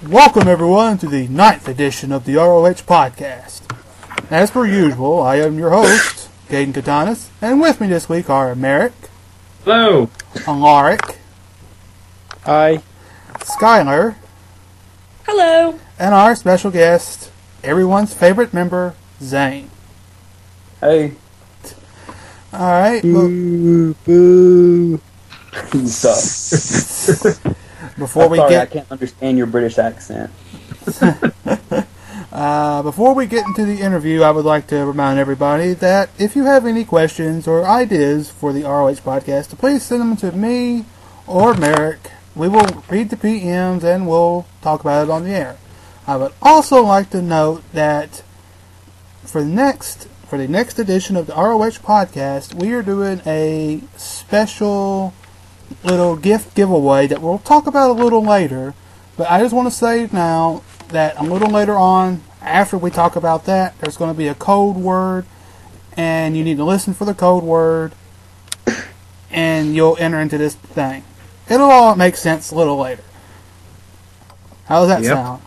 Welcome everyone to the 9th edition of the ROH podcast. As per usual, I am your host, Caden Katanis, and with me this week are Merrick. Hello. Alaric. Hi. Skylar. Hello. And our special guest, everyone's favorite member, Zain. Hey. Alright. Boo. Boo. You suck. I can't understand your British accent. Before we get into the interview, I would like to remind everybody that if you have any questions or ideas for the ROH podcast, to please send them to me or Merrick. We will read the PMs and we'll talk about it on the air. I would also like to note that for the next edition of the ROH podcast, we are doing a special little gift giveaway that we'll talk about a little later. But I just want to say now that a little later on, after we talk about that, there's going to be a code word, and you need to listen for the code word, and you'll enter into this thing. It'll all make sense a little later. How does that sound?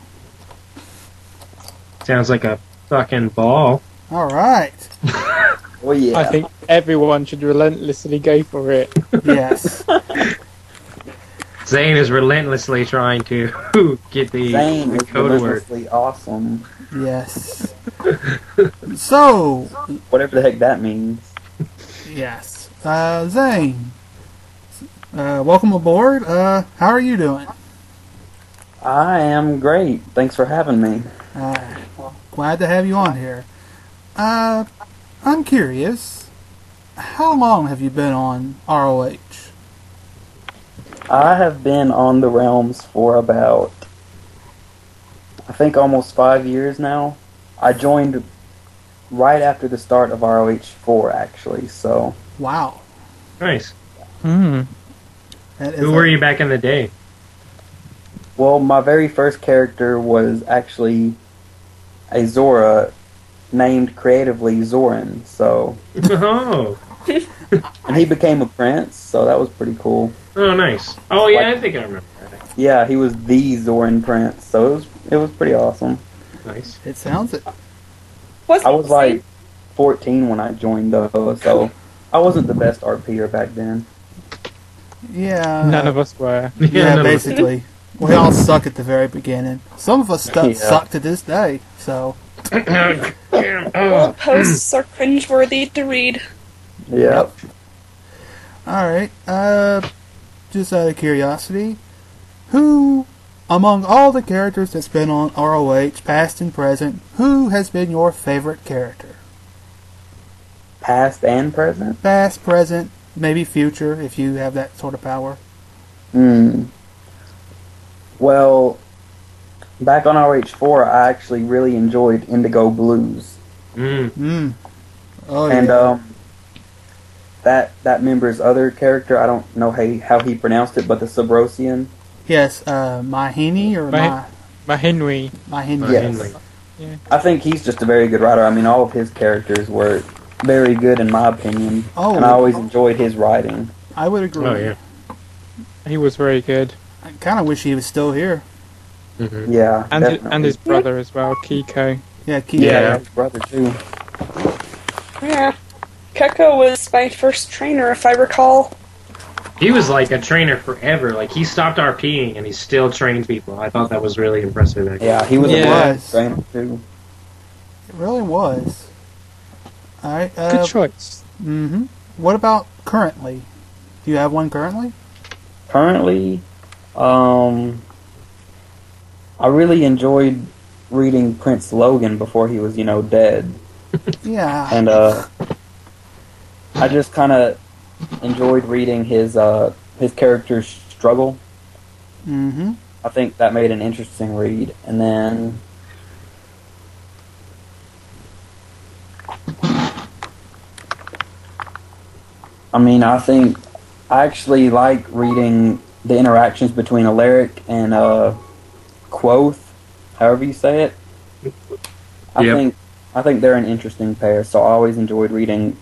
Sounds like a fucking ball. Alright. Oh yeah. I think everyone should relentlessly go for it. Yes. Zain is relentlessly trying to get the Zain is code word. relentlessly awesome. Yes. So, Whatever the heck that means. yes. Zain, welcome aboard. How are you doing? I am great. Thanks for having me. Glad to have you on here. I'm curious, how long have you been on ROH? I have been on the realms for about, I think, almost 5 years now. I joined right after the start of ROH 4, actually, so... Wow. Nice. Hmm. Who were you back in the day? Well, my very first character was actually a Zora named creatively Zoran, so... Oh. And he became a prince, so that was pretty cool. Oh, nice. Oh, yeah, I think I remember that. Yeah, he was the Zoran prince, so it was pretty awesome. Nice. It sounds it. I was like 14 when I joined though, so I wasn't the best RPer back then. Yeah. None of us were. Yeah, basically. We all suck at the very beginning. Some of us suck to this day, so... All posts are cringeworthy to read. Yep. Alright, just out of curiosity, who, among all the characters that's been on ROH, past and present, who has been your favorite character? Past and present? Past, present, maybe future, if you have that sort of power. Well, back on ROH 4, I actually really enjoyed Indigo Blues. Oh, And, yeah. that member's other character, I don't know how he pronounced it, but the Subrosian. Yes, Mahini or Mahinwi. Mahini. Yes. Yeah. I think he's just a very good writer. I mean, all of his characters were very good in my opinion. Oh. And I always enjoyed his writing. I would agree. Oh, yeah. He was very good. I kind of wish he was still here. Mm-hmm. Yeah, And his brother as well, Kiko. Yeah, Keith. Yeah, his brother too. Yeah. Keko was my first trainer, if I recall. He was like a trainer forever. Like, he stopped RPing and he still trained people. I thought that was really impressive, actually. Yeah, he was a Yeah. good trainer too. It really was. Alright, Good choice. mm-hmm. What about currently? Do you have one currently? Currently, I really enjoyed reading Prince Logan before he was, dead. Yeah. And I just kind of enjoyed reading his character's struggle. Mm-hmm. I think that made an interesting read. And then I think I actually like reading the interactions between Alaric and Quoth, however you say it. I think they're an interesting pair, so I always enjoyed reading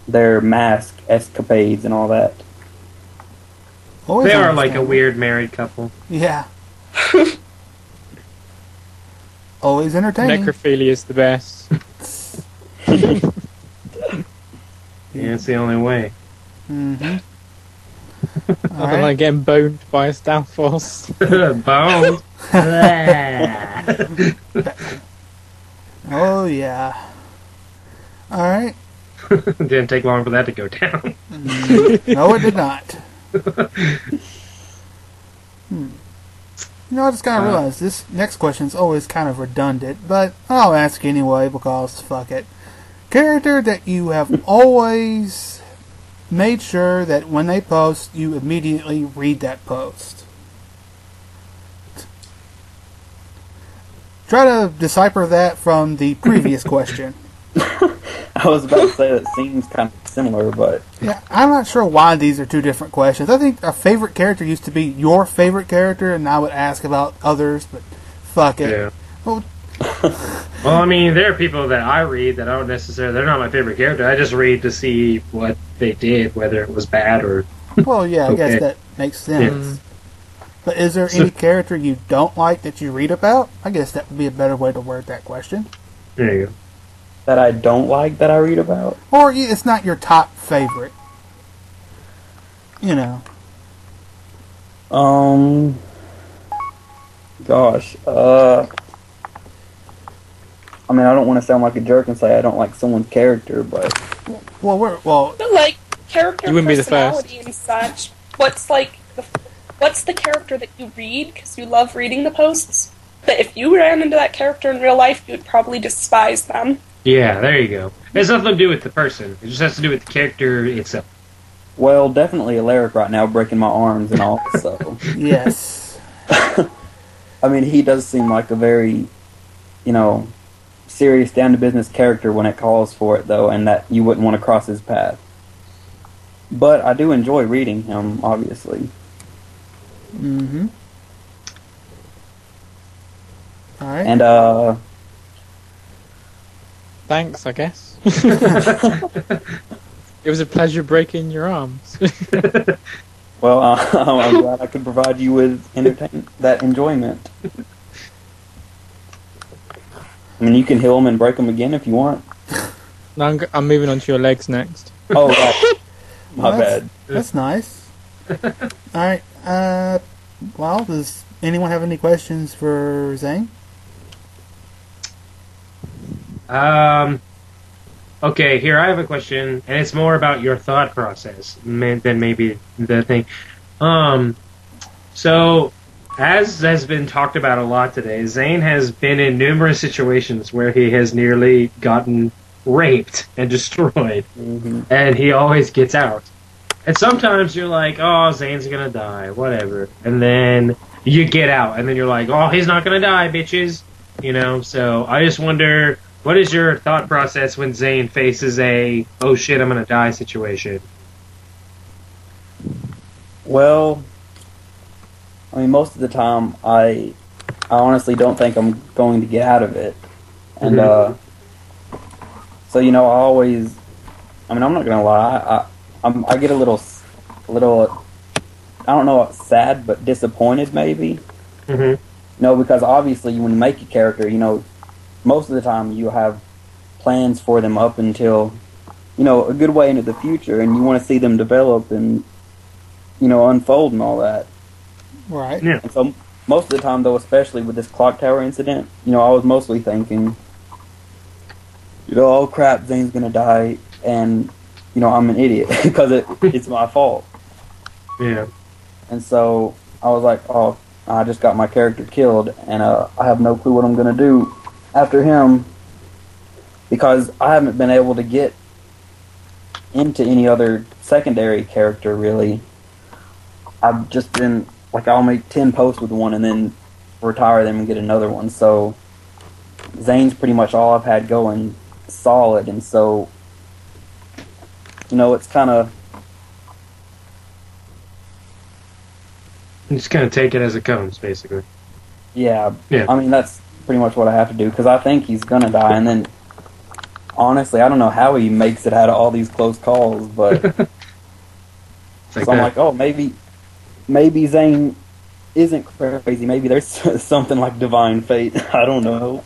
their mask escapades and all that. Always They are like a understand. weird married couple. Yeah. always entertaining. Necrophilia is the best. Yeah, it's the only way. Mm-hmm. Other than getting boned by a Star Force. Bones. Oh, yeah. Alright. Didn't take long for that to go down. No, it did not. You know, I just kind of realized this next question is always kind of redundant, but I'll ask anyway because fuck it. Character that you have always made sure that when they post, you immediately read that post. Try to decipher that from the previous question. I was about to say that seems kind of similar, but Yeah, I'm not sure why these are two different questions. I think a favorite character used to be your favorite character, and I would ask about others, but fuck it. Yeah. Well, Well, I mean, there are people that I read that I don't necessarily, they're not my favorite character. I just read to see what they did, whether it was bad or... well, yeah, I guess Okay. that makes sense. But is there any character you don't like that you read about? I guess that would be a better way to word that question. There you go. that I don't like that I read about. Or it's not your top favorite. You know. Gosh. I mean, I don't want to sound like a jerk and say I don't like someone's character, but Well, But like character You wouldn't be the personality and such. What's the character that you read because you love reading the posts? That if you ran into that character in real life, you would probably despise them. Yeah, there you go. It has nothing to do with the person. It just has to do with the character itself. well, definitely Alaric right now, breaking my arms and all. So, yes. I mean, he does seem like a very, serious, down to business character when it calls for it, though, and that you wouldn't want to cross his path. But I do enjoy reading him, obviously. Mm-hmm. Alright. And Thanks, I guess. It was a pleasure breaking your arms. well, I'm glad I could provide you with that enjoyment. I mean, you can heal them and break them again if you want. Now I'm moving on to your legs next. Oh, right. My Well, bad. That's nice. Alright, well, does anyone have any questions for Zain? Okay, here I have a question, and it's more about your thought process than maybe the thing. So, as has been talked about a lot today, Zain has been in numerous situations where he has nearly gotten raped and destroyed, and he always gets out. And sometimes you're like, oh, Zane's gonna die, whatever. And then you get out, and then you're like, oh, he's not gonna die, bitches. So I just wonder, what is your thought process when Zayn faces a, oh shit, I'm gonna die situation? Well, I mean, most of the time, I honestly don't think I'm going to get out of it. And, so, I always, I'm not going to lie, I get a little, I don't know, sad, but disappointed, maybe. Because obviously, when you make a character, most of the time you have plans for them up until, a good way into the future, and you want to see them develop and, unfold and all that. Right. Yeah. And so most of the time, though, especially with this clock tower incident, I was mostly thinking, oh crap, Zane's gonna die, and I'm an idiot because it's my fault. Yeah. And so I was like, oh, I just got my character killed, and I have no clue what I'm gonna do after him because I haven't been able to get into any other secondary character really. I've just been like, I'll make 10 posts with one and then retire them and get another one. So Zane's pretty much all I've had going solid, and so it's kind of, You just kind of take it as it comes, basically. yeah. Yeah. I mean, that's pretty much what I have to do because I think he's gonna die, and then honestly, I don't know how he makes it out of all these close calls, but It's like so I'm that. like, oh, maybe Zane isn't crazy. Maybe there's something like divine fate. I don't know.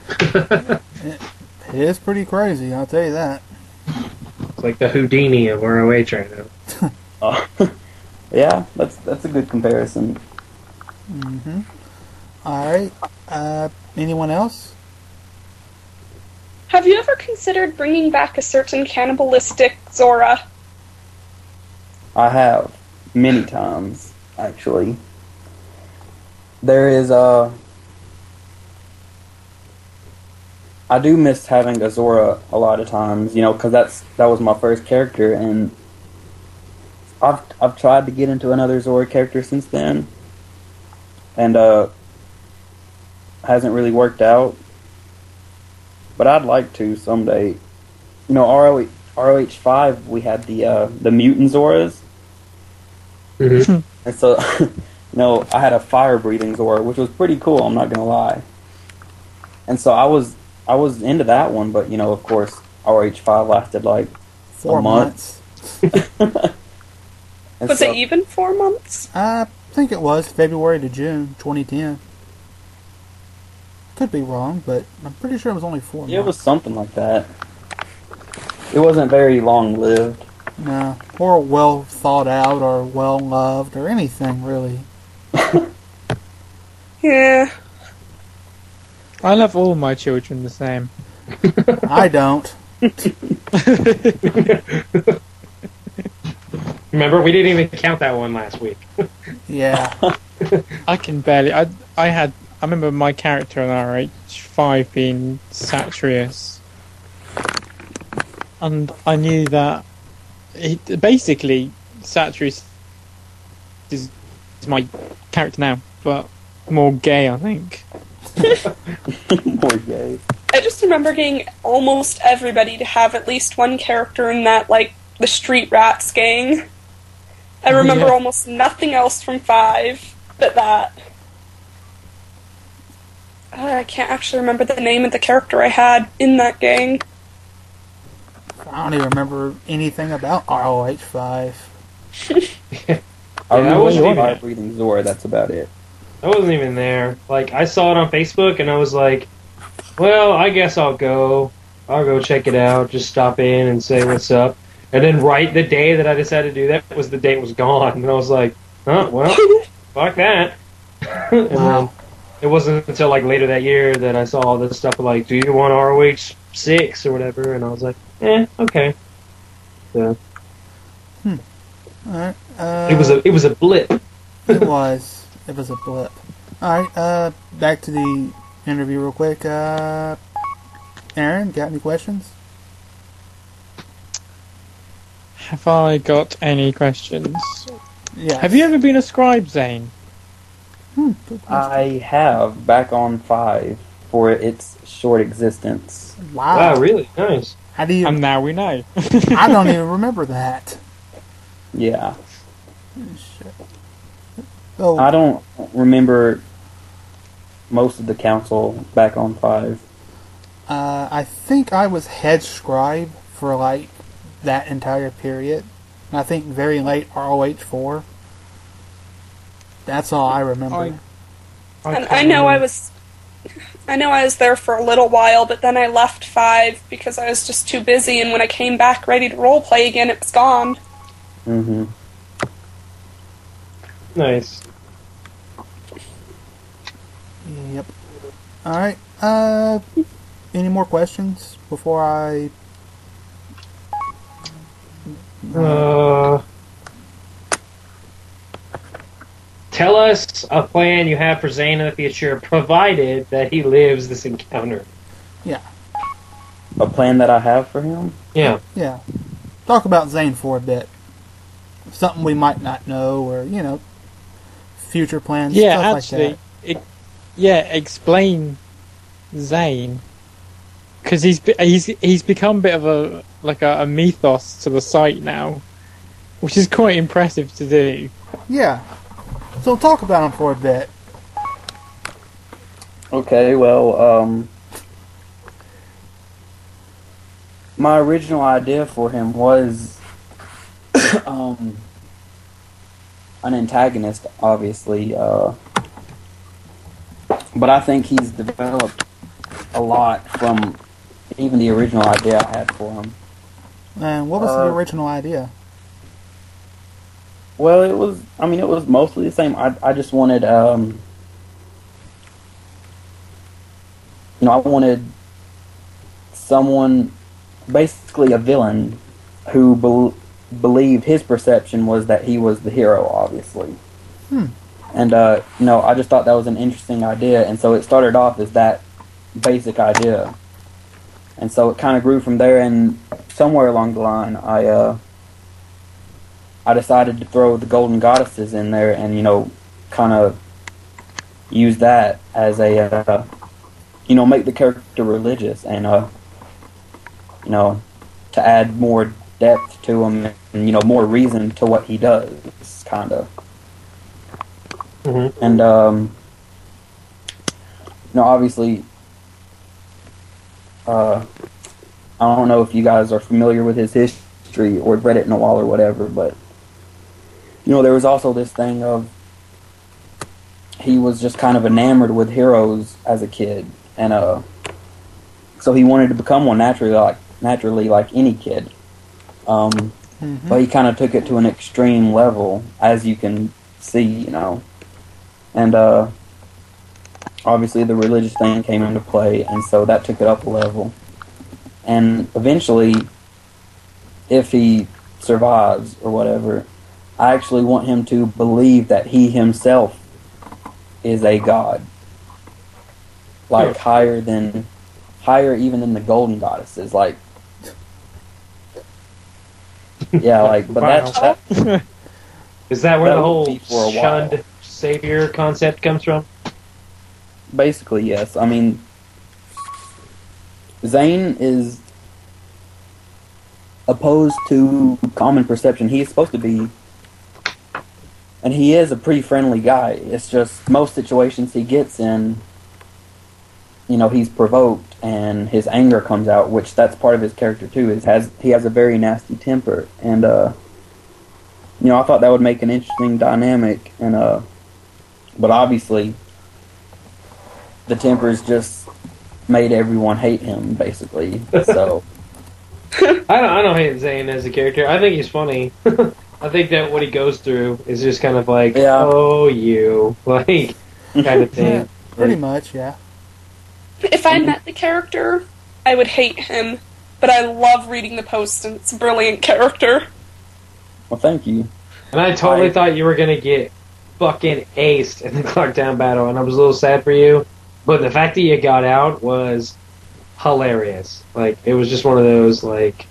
It is pretty crazy, I'll tell you that. It's like the Houdini of ROH right now. Yeah, that's a good comparison. Mm-hmm. Alright. Anyone else? Have you ever considered bringing back a certain cannibalistic Zora? I have many times, actually. There is I do miss having a Zora a lot of times, because that was my first character, and I've tried to get into another Zora character since then, and hasn't really worked out. But I'd like to someday. ROH 5, we had the mutant Zoras, Mm-hmm. and so I had a fire breathing Zora, which was pretty cool. I'm not gonna lie. And so I was into that one, but of course, ROH 5 lasted like 4 a month. months. Was it even 4 months? I think it was February to June 2010. Could be wrong, but I'm pretty sure it was only 4 months. Yeah, it was something like that. It wasn't very long lived. No, or well thought out, or well loved, or anything really. Yeah. I love all my children the same. I don't. Remember, we didn't even count that one last week. Yeah. I can barely. I remember my character on RH5 being Satrius, and I knew that basically Satrius is my character now, but more gay, I think. More gay. I just remember getting almost everybody to have at least one character in that, like, the Street Rats gang. I remember Yeah. almost nothing else from 5 but that. I can't actually remember the name of the character I had in that gang. I don't even remember anything about ROH 5. I remember wasn't the even- fire breathing Zora. That's about it. I wasn't even there. Like, I saw it on Facebook, and I was like, well, I guess I'll go. I'll go check it out, just stop in and say what's up. And then right the day that I decided to do that was the day it was gone. And I was like, oh, well, fuck that. And then it wasn't until, like, later that year that I saw all this stuff like, do you want ROH 6 or whatever? And I was like, okay. So, Alright. it was a blip. It was. It was a blip. Alright, back to the interview real quick. Aaron, got any questions? Have I got any questions? Yeah. Have you ever been a scribe, Zain? Good question. I have back on 5 for its short existence. Wow. Wow, really? Nice. How do you... And now we know. I don't even remember that. Yeah. Shit. Oh, I don't remember most of the council back on 5. I think I was head scribe for, like, that entire period. And I think very late ROH 4. That's all I remember. And I know I was there for a little while, but then I left 5 because I was just too busy, and when I came back ready to roleplay again, it was gone. Mm-hmm. Nice. Yep. Alright, any more questions before I... Tell us a plan you have for Zain in the future, provided that he lives this encounter. Yeah. A plan that I have for him? Yeah. Yeah. Talk about Zain for a bit. Something we might not know, or, future plans, Yeah, stuff actually, like explain Zain, because he's become a bit of a mythos to the site now, which is quite impressive to do. that. Yeah. So talk about him for a bit. Okay, well, my original idea for him was, I an antagonist, obviously, but I think he's developed a lot from even the original idea I had for him. And what was the original idea? Well, it was mostly the same. I just wanted, I wanted someone, basically a villain, who believed his perception was that he was the hero, obviously. And, I just thought that was an interesting idea, and so it started off as that basic idea. And so it kind of grew from there, and somewhere along the line, I decided to throw the golden goddesses in there and, kind of use that as a, make the character religious and, to add more depth to him and, more reason to what he does, kind of. Mm-hmm. And, obviously, I don't know if you guys are familiar with his history or read it in a while or whatever, but there was also this thing of he was just kind of enamored with heroes as a kid, and so he wanted to become one naturally like any kid. But he kind of took it to an extreme level, as you can see, and obviously the religious thing came into play, and so that took it up a level. And eventually, if he survives or whatever, I actually want him to believe that he himself is a god. Like higher even than the golden goddesses. Like, yeah, like, but Wow. that Is that where that the would whole be for a while. shunned savior concept comes from? Basically, yes. I mean, Zain is opposed to common perception. He is supposed to be, and he is a pretty friendly guy. It's just most situations he gets in, he's provoked and his anger comes out, which that's part of his character too. He has a very nasty temper, and I thought that would make an interesting dynamic, and but obviously the temper's just made everyone hate him, basically. So I don't hate Zayn as a character. I think he's funny. I think that what he goes through is just kind of like, oh, you, like, kind of thing. Yeah, pretty much, yeah. If I met the character, I would hate him, but I love reading the posts, and it's a brilliant character. Well, thank you. And I totally thought you were going to get fucking aced in the Clark Down battle, and I was a little sad for you. But the fact that you got out was hilarious. Like, it was just one of those, like,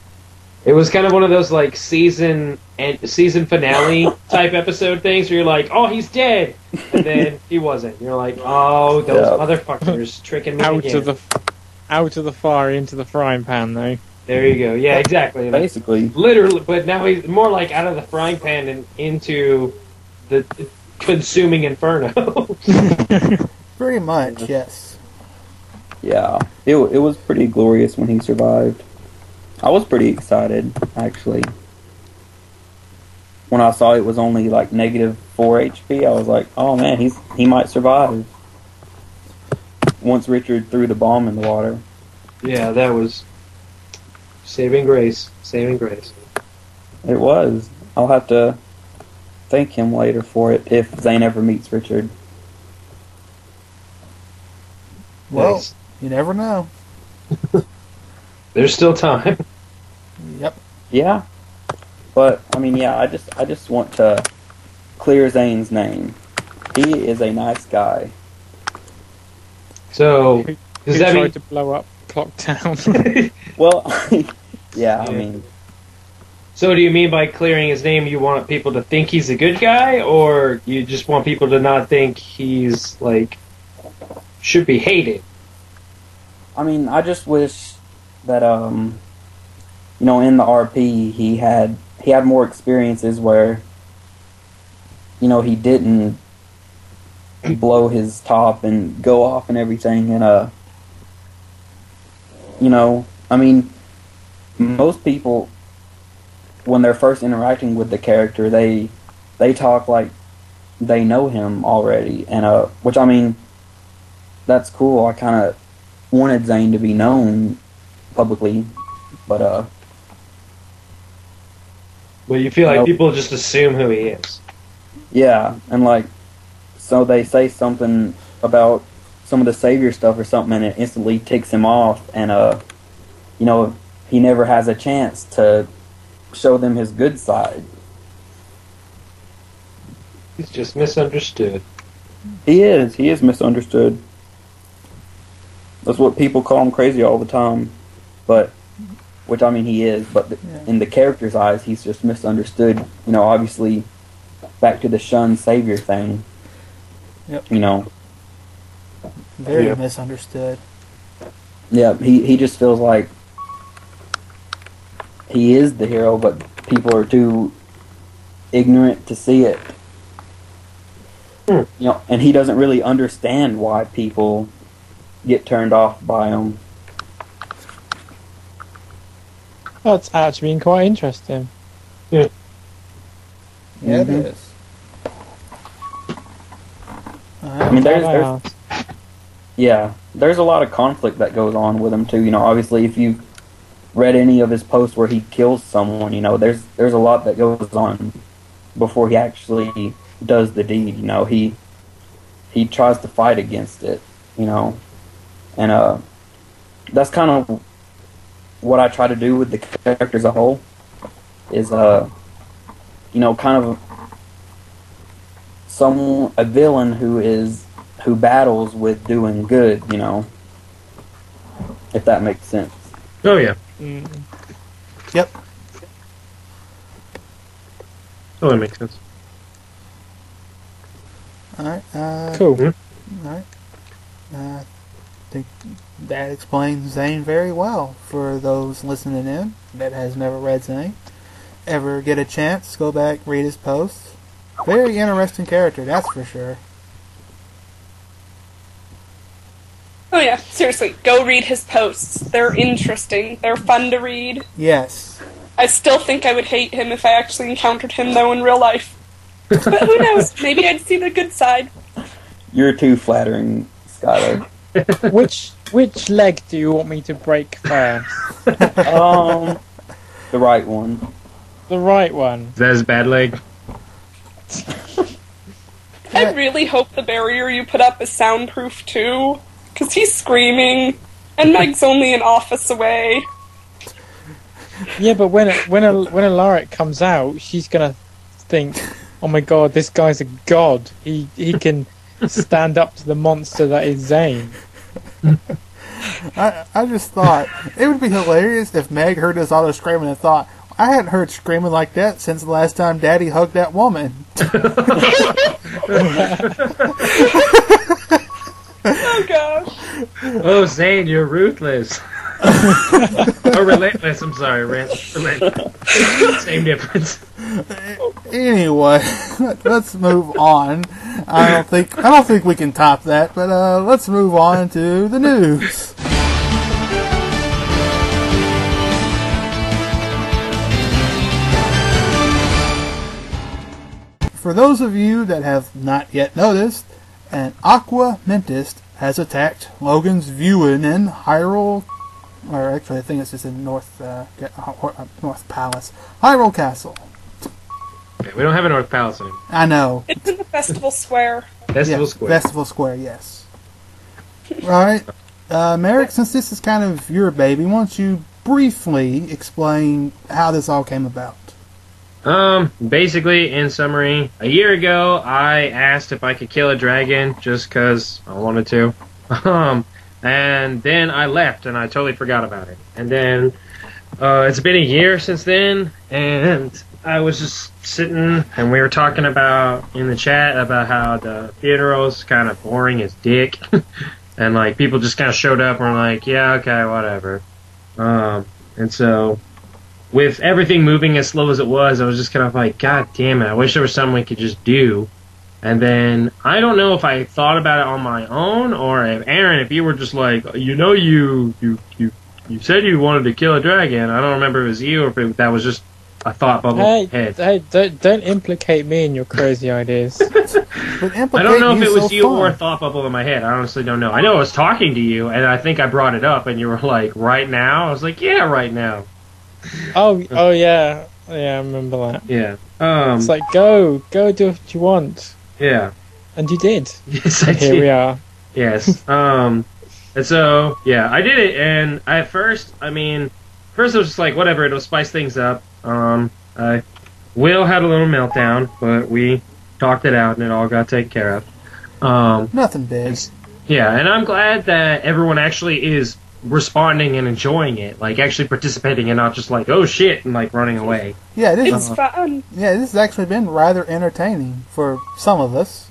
it was kind of one of those, like, season finale type episode things where you're like, oh, he's dead! And then he wasn't. You're like, oh, those motherfuckers tricking me again. Out of the fire into the frying pan, though. There you go. Yeah, exactly. Like, Basically. literally, but now he's more like out of the frying pan and into the consuming inferno. Pretty much, yes. Yeah, it was pretty glorious when he survived. I was pretty excited, actually. When I saw it was only like -4 HP, I was like, oh man, he might survive. Once Richard threw the bomb in the water. Yeah, that was saving grace. Saving grace. It was. I'll have to thank him later for it if Zayn ever meets Richard. Well, Nice. you never know. There's still time. Yep. Yeah. But I mean, yeah, I just want to clear Zayn's name. He is a nice guy. So, Who does that tried mean... to blow up Clock Town? Well, yeah, I mean, So do you mean by clearing his name you want people to think he's a good guy, or you just want people to not think he's, like, should be hated? I mean, I just wish that in the RP he had more experiences where he didn't blow his top and go off and everything, and I mean, most people when they're first interacting with the character, they talk like they know him already, and which, I mean, that's cool. I kind of wanted Zain to be known publicly, but you feel like people just assume who he is. yeah, and like, so they say something about some of the Savior stuff or something, and it instantly ticks him off, and you know, he never has a chance to show them his good side. He's just misunderstood. He is misunderstood. That's what people call him, crazy all the time, but, which, I mean, he is, but in the character's eyes, he's just misunderstood. You know, obviously, back to the shunned Savior thing. Yep. You know. Very misunderstood. Yeah, he just feels like he is the hero, but people are too ignorant to see it. You know, and he doesn't really understand why people get turned off by him. That's actually been quite interesting. Yeah, Mhm. it is. I mean, there's a lot of conflict that goes on with him too. You know, obviously, if you've read any of his posts where he kills someone, you know, there's a lot that goes on before he actually does the deed. You know, he tries to fight against it. You know, and that's kind of what I try to do with the character as a whole. Is you know, kind of a villain who battles with doing good, you know, if that makes sense. Oh yeah. Yep. Oh, that makes sense. Alright, Cool. alright. I think that explains Zain very well for those listening in that has never read Zain. Ever get a chance, go back, read his posts. Very interesting character, that's for sure. Oh yeah, seriously, go read his posts. They're interesting. They're fun to read. Yes. I still think I would hate him if I actually encountered him, though, in real life. But who knows? Maybe I'd see the good side. You're too flattering, Skylar. Which leg do you want me to break first? The right one. The right one. Is that his bad leg? I really hope the barrier you put up is soundproof, too. Because he's screaming, and Meg's only an office away. Yeah, but when Alaric comes out, she's gonna think, "Oh my god, this guy's a god. He can stand up to the monster that is Zain." I just thought it would be hilarious if Meg heard us all screaming and thought, I hadn't heard screaming like that since the last time Daddy hugged that woman. Oh gosh. Oh, Zain, you're ruthless. Or relentless, I'm sorry, relentless. Same difference. Anyway, let's move on. I don't think we can top that, but let's move on to the news. For those of you that have not yet noticed, an Aqaumentus has attacked Logan's viewing in Hyrule, or actually I think it's just in North Palace, Hyrule Castle. Okay, we don't have a North Palace anymore. I know. It's in the Festival Square. Festival Square. Festival Square, yes. Right. Merrick, since this is kind of your baby, why don't you briefly explain how this all came about? Basically, in summary, a year ago, I asked if I could kill a dragon just because I wanted to. And then I left and I totally forgot about it. And then, it's been a year since then, and I was just sitting and we were talking about, in the chat, about how the funeral's kind of boring as dick. And, like, people just kind of showed up and were like, yeah, okay, whatever. And so, with everything moving as slow as it was, I was just kind of like, God damn it, I wish there was something we could just do. And then, I don't know if I thought about it on my own, or if, Aaron, if you were just like, you know, you said you wanted to kill a dragon. I don't remember if it was you, or if that was just a thought bubble in my head. Hey, don't implicate me in your crazy ideas. I don't know if it was you or a thought bubble in my head. I honestly don't know. I know I was talking to you, and I think I brought it up, and you were like, right now? I was like, yeah, right now. Oh yeah. Yeah, I remember that. Yeah. It's like, go do what you want. Yeah. And you did. Yes, I did. Here we are. Yes. And so, yeah, I did it, and at first I was just like, whatever, it'll spice things up. Will had a little meltdown, but we talked it out, and it all got taken care of. Nothing big. Yeah, and I'm glad that everyone actually is responding and enjoying it, like actually participating and not just like, oh shit, and like running away. Yeah, It's fun. Yeah, this has actually been rather entertaining for some of us.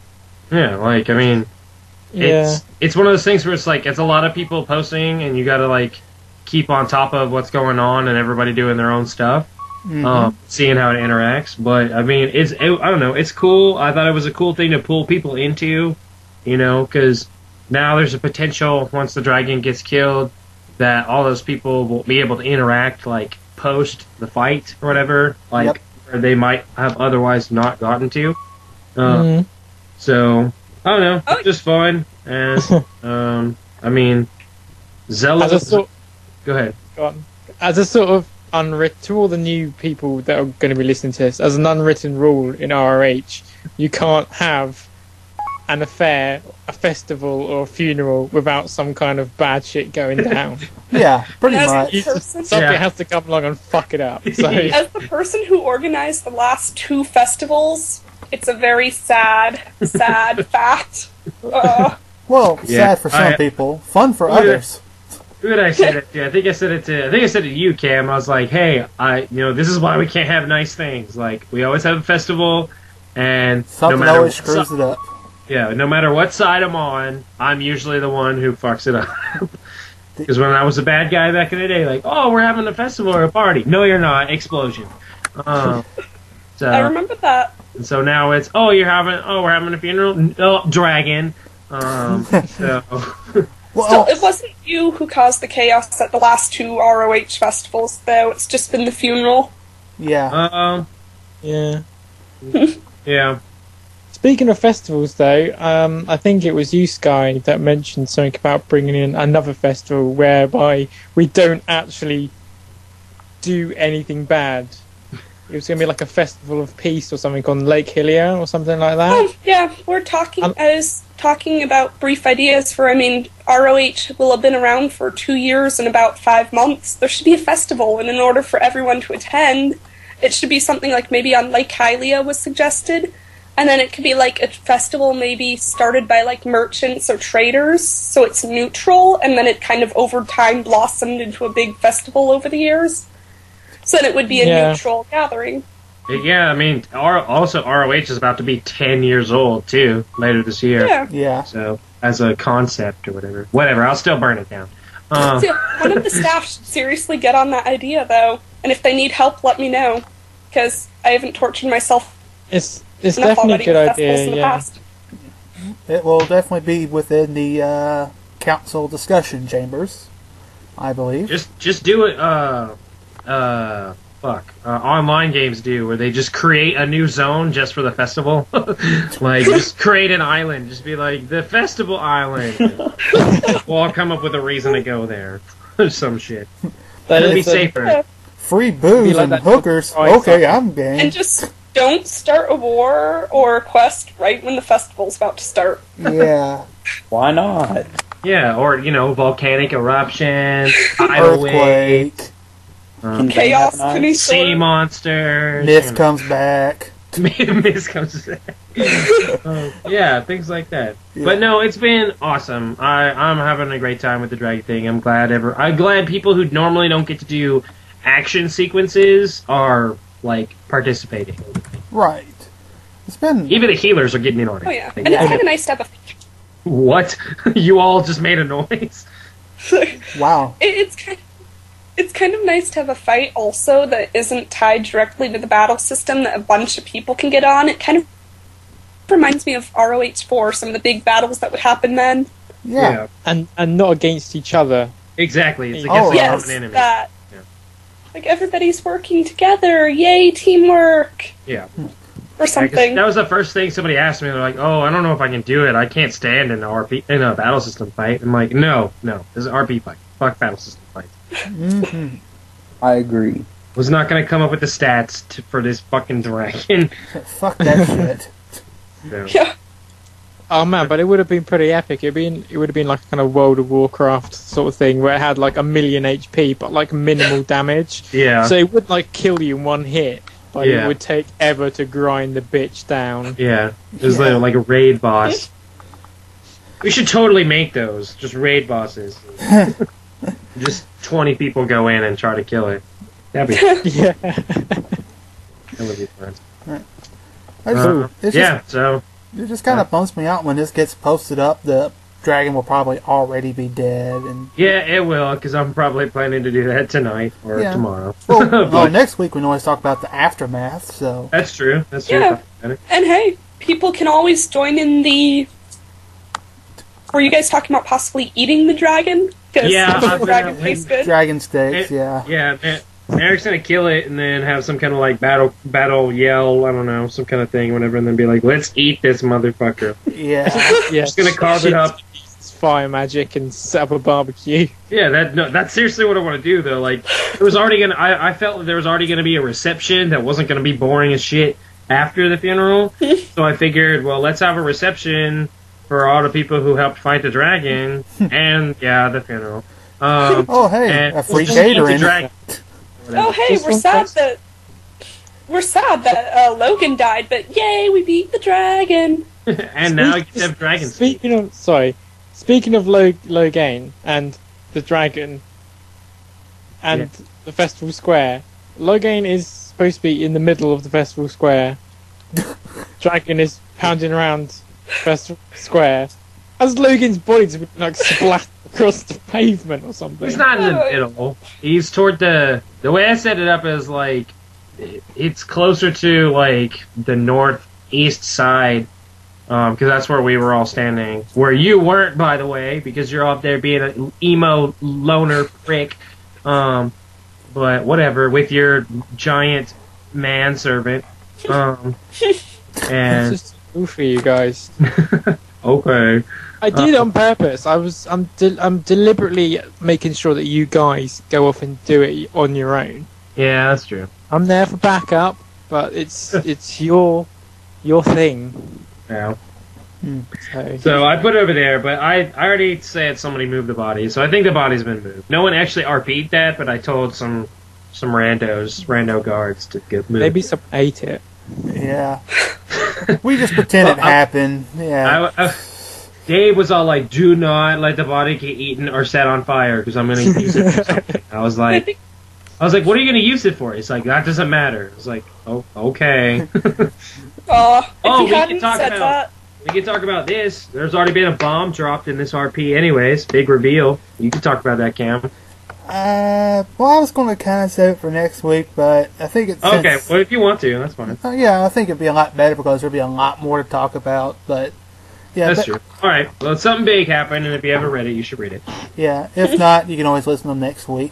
Yeah, like, it's one of those things where it's like, it's a lot of people posting, and you gotta like keep on top of what's going on and everybody doing their own stuff. Seeing how it interacts, but I don't know, it's cool. I thought it was a cool thing to pull people into, because now there's a potential, once the dragon gets killed, that all those people will be able to interact, like, post the fight or whatever, like, where they might have otherwise not gotten to. So, I don't know, it's just fun, and, Zelda... Go ahead. Go on. As a sort of to all the new people that are going to be listening to this, as an unwritten rule in ROH, you can't have an affair, a festival, or a funeral without some kind of bad shit going down. Yeah, pretty much. Something has to come along and fuck it up. So. As the person who organized the last 2 festivals, it's a very sad fact. Well, sad for some people, fun for others. Who did I say that to? I think I said it to you, Cam. I was like, hey, this is why we can't have nice things. Like, we always have a festival, and something always screws it up. Yeah, no matter what side I'm on, I'm usually the one who fucks it up. Because when I was a bad guy back in the day, like, oh, we're having a festival or a party. No, you're not. Explosion. I remember that. And so now it's, we're having a funeral? No, dragon. So... Well, it wasn't you who caused the chaos at the last 2 ROH festivals, though. It's just been the funeral. Yeah. Yeah. Yeah. Speaking of festivals, though, I think it was you, Sky, that mentioned something about bringing in another festival whereby we don't actually do anything bad. It was going to be like a festival of peace or something on Lake Hillier or something like that. Oh, yeah, we're talking. I was talking about brief ideas for. ROH will have been around for 2 years and about 5 months. There should be a festival, and in order for everyone to attend, it should be something like maybe on Lake Hylia was suggested, and then it could be like a festival maybe started by like merchants or traders, so it's neutral, and then it kind of over time blossomed into a big festival over the years. So then it would be a neutral gathering. Yeah, also ROH is about to be 10 years old, too, later this year. Yeah. So, as a concept or whatever. Whatever, I'll still burn it down. So one of the staff should seriously get on that idea, though. And if they need help, let me know. Because I haven't tortured myself It's definitely a good idea, yeah. It will definitely be within the council discussion chambers, I believe. Just do it, online games do, where they just create a new zone just for the festival. Like, just create an island. Just be like, the festival island. We'll all come up with a reason to go there. Some shit. That'll be safer. Free booze and hookers. Okay, I'm game. And just don't start a war or a quest right when the festival's about to start. Yeah. Why not? Yeah, or, volcanic eruption, earthquake. Chaos, sea monsters. Myth comes back. Myth comes back. Yeah, things like that. Yeah. But no, it's been awesome. I'm having a great time with the dragon thing. I'm glad people who normally don't get to do action sequences are like participating. Right. It's been even the healers are getting in on it. Oh yeah, and it's kind of nice to have a. What? You all just made a noise? Wow. It's kind of nice to have a fight also that isn't tied directly to the battle system that a bunch of people can get on. It kind of reminds me of ROH 4, some of the big battles that would happen then. Yeah. And not against each other. Exactly. It's against the common enemy. That. Like, everybody's working together. Yay, teamwork. Yeah. Or something. That was the first thing somebody asked me. They're like, "Oh, I don't know if I can do it. I can't stand in a battle system fight." I'm like, "No, this is an RP fight. Fuck battle system fight." Mm-hmm. I agree. Was not going to come up with the stats for this fucking dragon. Fuck that shit. So. Yeah. Oh man, but it would have been pretty epic. It would have been like a kind of World of Warcraft sort of thing where it had like 1,000,000 HP but like minimal damage. Yeah. So it would like kill you in one hit, but Yeah. it would take ever to grind the bitch down. Yeah. It was like a raid boss. We should totally make those. Just raid bosses. Just 20 people go in and try to kill it. That'd be Yeah. that would be fun. So It just kind of bumps me out when this gets posted up. The dragon will probably already be dead, and yeah, it will, because I'm probably planning to do that tonight or Yeah. tomorrow. well, next week we can always talk about the aftermath. So That's true. That's true. Yeah. And hey, people can always join in the... Were you guys talking about possibly eating the dragon? Because Yeah, the I've been dragon out tastes good. dragon steaks, yeah. Yeah, Eric's gonna kill it and then have some kind of like battle yell, I don't know, some kind of thing, whatever, and then be like, "Let's eat this motherfucker." Yeah. Yeah. Just gonna carve it up. Fire magic and set up a barbecue. Yeah, that's seriously what I want to do though. Like, it was already gonna. I felt that there was already gonna be a reception that wasn't gonna be boring as shit after the funeral. So I figured, well, let's have a reception for all the people who helped fight the dragon, and the funeral. Oh, hey, and a free we'll eat the catering. dragon. Oh, hey, Just we're one sad person. that Logan died, but yay, we beat the dragon. And now you have dragons. Speaking of Logain and the dragon and the festival square, Logain is supposed to be in the middle of the festival square. Dragon is pounding around festival square. As Logan's body's like splat across the pavement or something. He's not in the middle. He's toward the way I set it up is like it's closer to like the northeast side, because that's where we were all standing. Where you weren't, by the way, because you're up there being an emo loner prick. But whatever, with your giant manservant. And It's just cool for you guys. okay. I did it on purpose. I'm deliberately making sure that you guys go off and do it on your own. Yeah, that's true. I'm there for backup, but it's your thing. Yeah. So So I put it over there, but I already said somebody moved the body, so I think the body's been moved. No one actually RP'd that, but I told some rando guards to get moved. maybe someone ate it. Yeah. We just pretend it happened. Yeah. Dave was all like, "Do not let the body get eaten or set on fire because I'm going to use it for something." I was like, "What are you going to use it for?" He's like, "That doesn't matter." I was like, "Oh, okay." If we you hadn't can talk said about we can talk about this. There's already been a bomb dropped in this RP, anyways. Big reveal. You can talk about that, Cam. Well, I was going to kind of save it for next week, but I think it's Okay. Well, if you want to, that's fine. yeah, I think it'd be a lot better because there'd be a lot more to talk about. But yeah, That's true. All right. Well, something big happened, and if you haven't read it, you should read it. Yeah, if not, you can always listen to them next week.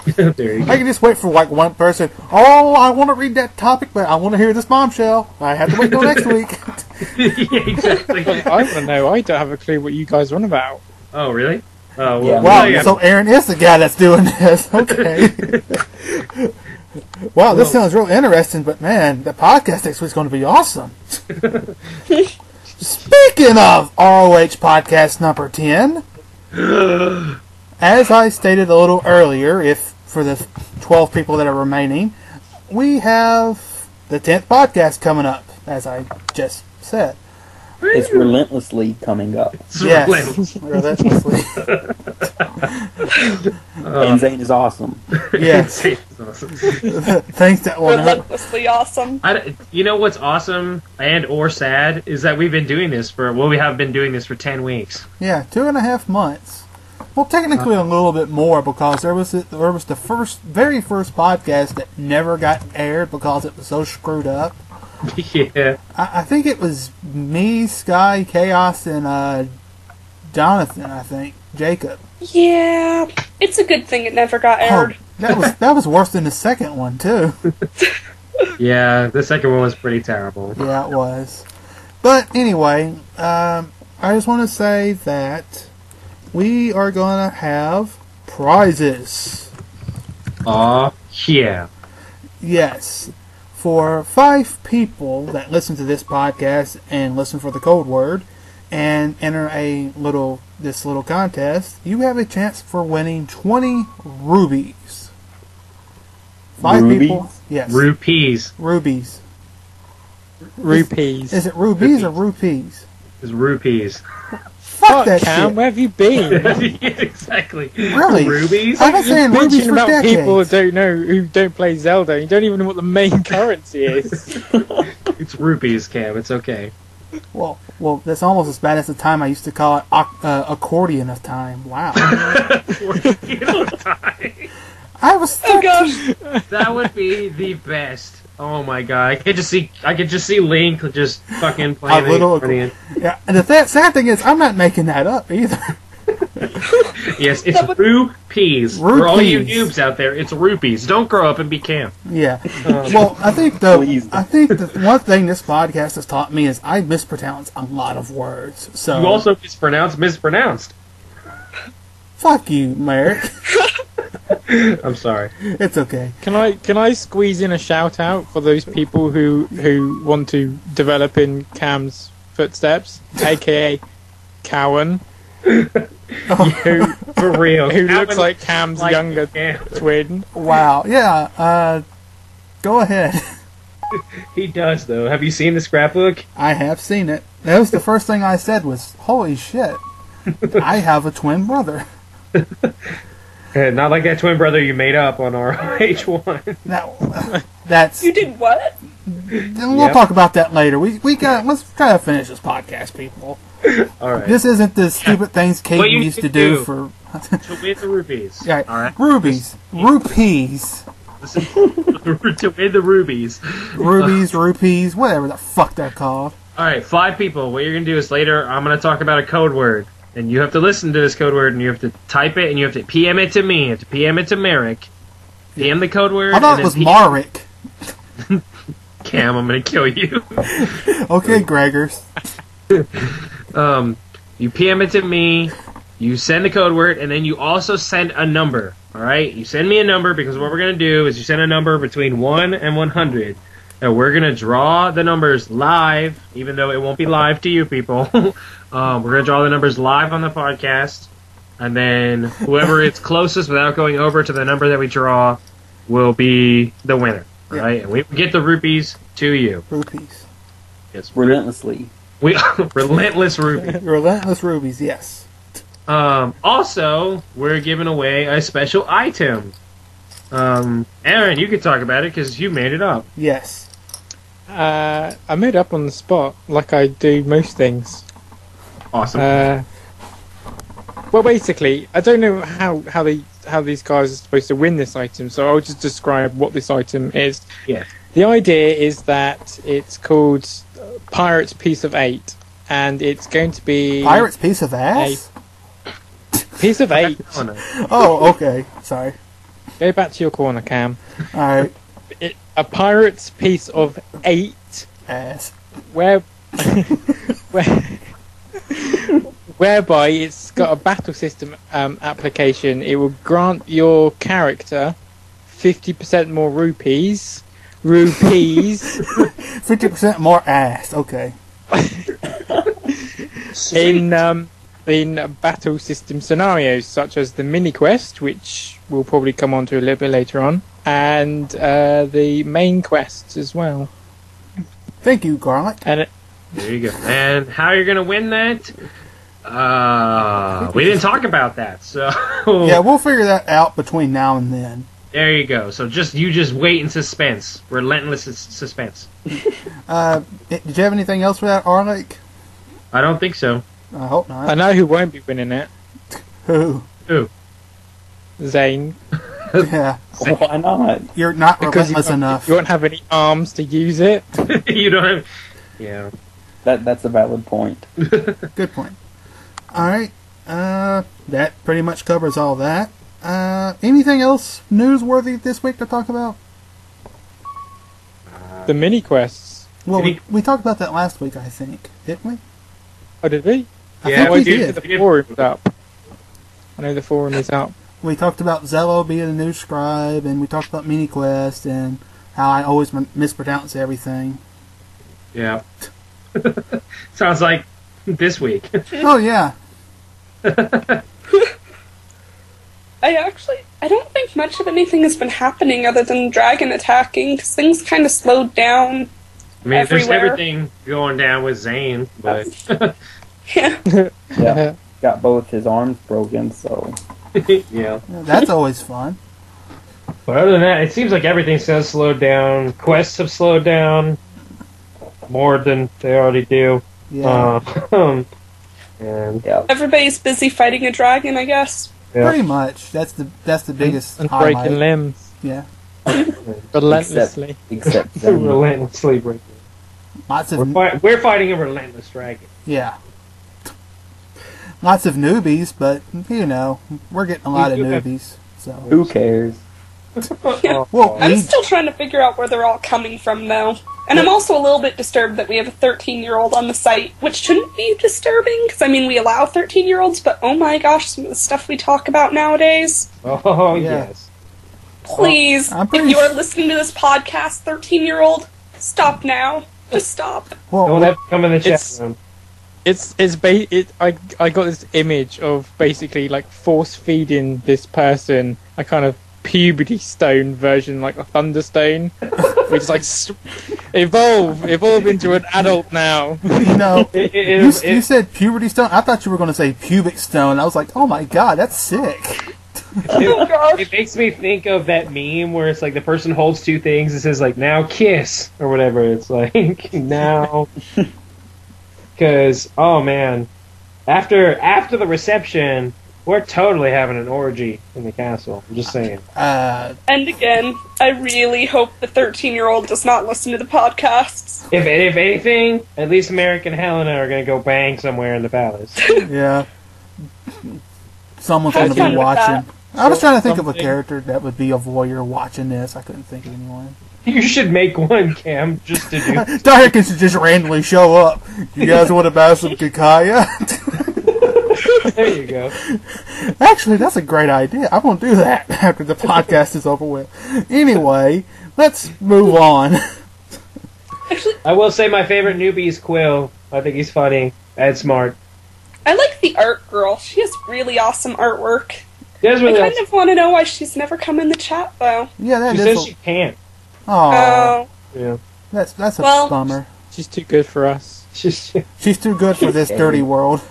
There you go. I can just wait for like one person. Oh, I want to read that topic, but I want to hear this bombshell. I have to wait till next week. Yeah, exactly. I want to know. I don't have a clue what you guys are on about. Oh, really? Oh, Yeah. Wow, yeah. so Aaron is the guy that's doing this. Okay. Wow, this sounds real interesting, but man, the podcast next week's going to be awesome. Speaking of ROH podcast number 10, as I stated a little earlier, if for the 12 people that are remaining, we have the 10th podcast coming up, as I just said. It's relentlessly coming up. Yes, relentlessly. And Zain is awesome. Yes. Things that will not. Relentlessly awesome. You know what's awesome and or sad is that we've been doing this we have been doing this for 10 weeks. Yeah, 2.5 months. Well, technically a little bit more because there was the very first podcast that never got aired because it was so screwed up. Yeah. I think it was me, Sky, Chaos, and Jonathan. I think Jacob. Yeah, it's a good thing it never got aired. That was worse than the second one too. Yeah, the second one was pretty terrible. Yeah, it was. But anyway, I just want to say that we are going to have prizes. Aw, yeah. Yes. For 5 people that listen to this podcast and listen for the code word and enter this little contest, you have a chance for winning 20 rubies. 5 Rubies? people. Yes. Rupees. Rubies. Rupees. Is it rubies or rupees? It's rupees. Fuck that Cam, shit. where have you been? Yeah, exactly. Really? Rubies? I've been saying rubies Bitching for about decades. people who don't play Zelda. You don't even know what the main currency is. It's rupees, Cam. It's okay. Well, that's almost as bad as the time I used to call it accordion of time. Wow. I was 13. Oh gosh. That would be the best. Oh my god! I could just see Link just fucking playing A little- the accordion. Yeah, and the sad thing is, I'm not making that up either. Yes, it's rupees. For all you Rupees. noobs out there, it's rupees. Don't grow up and be Cam. Yeah. Well, I think the Please. one thing this podcast has taught me is I mispronounce a lot of words. So You also mispronounced. fuck you, Merrick. I'm sorry. It's okay. Can I squeeze in a shout out for those people who want to develop in Cam's footsteps, aka Cowan, who For real. who That looks one- like Cam's like younger Cam. twin. Wow. Yeah. Go ahead. He does though. Have you seen the scrapbook? I have seen it. That was the first thing I said was, "Holy shit! I have a twin brother." Not like that twin brother you made up on our H1. That's. You did what? We'll Yep. talk about that later. Let's try to finish this podcast, people. All right. This isn't the stupid things Kate What you used need to to do do. for. To win the rupees. Yeah, All right. rupees. Listen, to win the rubies. Rupees, whatever the fuck they're called. All right, 5 people. What you're gonna do is later I'm gonna talk about a code word, and you have to listen to this code word, and you have to type it, and you have to PM it to me, you have to PM it to Merrick. PM the code word. I thought and it then was Marek. Cam, I'm gonna kill you. Okay, Gregors. You PM it to me. You send the code word, and then you also send a number. All right, you send me a number because what we're gonna do is you send a number between 1 and 100, and we're gonna draw the numbers live, even though it won't be live to you people. We're gonna draw the numbers live on the podcast, and then whoever is closest without going over to the number that we draw will be the winner. Yeah. Right, and we get the rupees to you. Rupees. Yes, Relentlessly. we relentless rupees. Relentless rubies, yes. Also, we're giving away a special item. Aaron, you could talk about it because you made it up. Yes. I made up on the spot, like I do most things. Awesome. Well, basically, I don't know how these guys are supposed to win this item, so I'll just describe what this item is. Yeah. The idea is that it's called Pirate's Piece of 8, and it's going to be Pirate's piece of ass? Piece of 8. Oh, no. Oh, okay. Sorry. Go back to your corner, Cam. Alright. A pirate's piece of 8, Ass. whereby it's got a battle system application. It will grant your character 50% more rupees. 50% more ass. Okay. in battle system scenarios such as the mini quest, which we'll probably come on to a little bit later on, and the main quests as well. Thank you, Garlic. And There you go. And how you're gonna win that? We didn't talk about that, so Yeah, we'll figure that out between now and then. there you go. So just wait in suspense, relentless suspense. Did you have anything else for that, Garlic? I don't think so. I hope I not. know who won't be winning it. Who? Zain. Yeah. Why not? You're not Because relentless enough. you won't have any arms to use it. You don't have. Yeah. That's a valid point. Good point. Alright. That pretty much covers all that. Anything else newsworthy this week to talk about? The mini quests. Well, we talked about that last week, I think, didn't we? Oh, did we? I Yeah, think we we did. did. The forum's up. I know the forum is up. We talked about Zello being a new scribe, and we talked about MiniQuest, and how I always mispronounce everything. Yeah. Sounds like this week. Oh, yeah. I don't think much of anything has been happening other than dragon attacking, because things kind of slowed down. I mean, there's Everywhere. everything going down with Zain, but Yeah. Yeah, got both his arms broken, so yeah. That's always fun. But other than that, it seems like everything's slowed down. Quests have slowed down more than they already do. Yeah. And yeah. Everybody's busy fighting a dragon, I guess. yeah. Pretty much. That's the biggest And highlight. breaking limbs. Yeah. Relentlessly. Except Zain. relentlessly breaking. Lots of We're fighting a relentless dragon. yeah. Lots of newbies, but you know, we're getting a lot of newbies. So Who cares? well, I'm we still trying to figure out where they're all coming from, though. And I'm also a little bit disturbed that we have a 13-year-old on the site, which shouldn't be disturbing, because, I mean, we allow 13-year-olds, but oh my gosh, some of the stuff we talk about nowadays. Oh, Yeah. yes. Please, I'm if pretty you are listening to this podcast, 13-year-old, stop now. Just stop. well, Don't have to come in the chat It's- room. I got this image of basically like force feeding this person a kind of puberty stone version, like a thunderstone, which is like evolve into an adult now. you know, It- you it- said puberty stone. I thought you were going to say pubic stone. I was like, oh my god, that's sick. Oh gosh. It makes me think of that meme where it's like the person holds two things. It says like "now kiss" or whatever. It's like now, because oh man, after the reception, we're totally having an orgy in the castle. I'm just saying. And again, I really hope the 13-year-old does not listen to the podcasts. If anything, at least Merrick and Helena are gonna go bang somewhere in the palace. Yeah. Someone's Have going to fun be with watching. I was trying to think of a Something. character that would be a voyeur watching this. I couldn't think of anyone. You should make one, Cam, just to do. Darkin should just randomly show up. You guys want to buy some Kakaya? There you go. Actually, that's a great idea. I'm going to do that after the podcast is over with. Anyway, let's move on. I will say my favorite newbie is Quill. I think he's funny and smart. I like the art girl. She has really awesome artwork. He does really I kind of want to know why she's never come in the chat, though. Yeah, that She is. says she can't. Oh, Yeah. that's a Well- bummer. She's too good for us. She's, She's too good for this dirty world.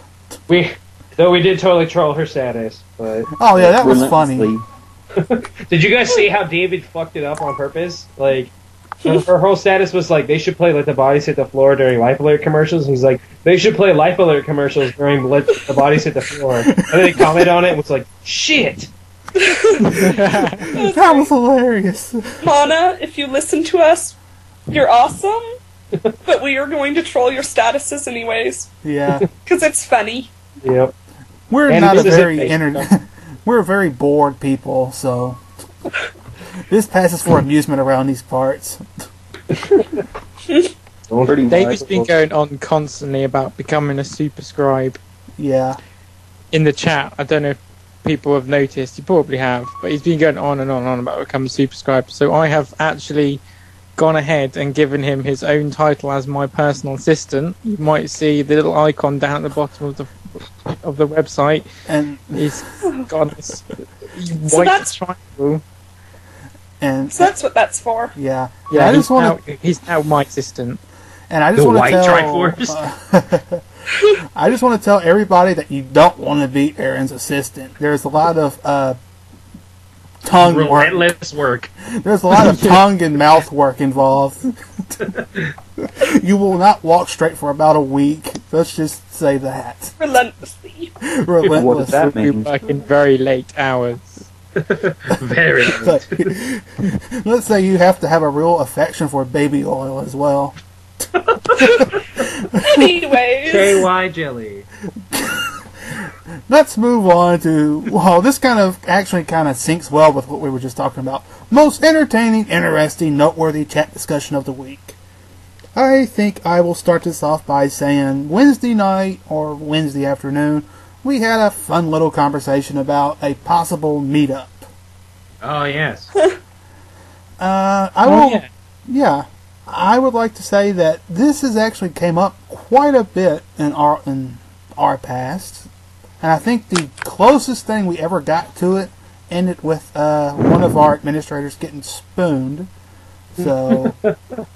we did totally troll her status, but Oh yeah, that was funny. Relentlessly. did you guys see how David fucked it up on purpose? Like her whole status was like they should play Let the Bodies Hit the Floor during Life Alert commercials. He's like they should play Life Alert commercials during Let the Bodies Hit the Floor. And then they commented on it and was like, shit. That was hilarious. Mana, if you listen to us, you're awesome. But we are going to troll your statuses anyways, Yeah, because it's funny. Yep. we're And not a this is very it. we're very bored people, so this passes for amusement around these parts. Pretty much. David's been going on constantly about becoming a super scribe Yeah, in the chat. I don't know if people have noticed. You probably have, but he's been going on and on and on about becoming a super scribe. So I have actually gone ahead and given him his own title as my personal assistant. You might see the little icon down at the bottom of the website. and He's got this So white that's- triangle. and So that's what that's for. yeah. Yeah, I just want to. he's now my assistant. And I just The want white to tell. Triforce? I just want to tell everybody that you don't want to be Aaron's assistant. There's a lot of tongue work. Relentless work. There's a lot of tongue and mouth work involved. You will not walk straight for about a week. Let's just say that. Relentlessly. Relentless. What does that We mean? work in very late hours. Very. But let's say you have to have a real affection for baby oil as well. Anyways. KY jelly. let's move on to, well, this kind of syncs well with what we were just talking about. Most entertaining, interesting, noteworthy chat discussion of the week. I think I will start this off by saying Wednesday night or Wednesday afternoon, we had a fun little conversation about a possible meetup. Oh, yes. I would like to say that this has actually came up quite a bit in our past, and I think the closest thing we ever got to it ended with one of our administrators getting spooned. So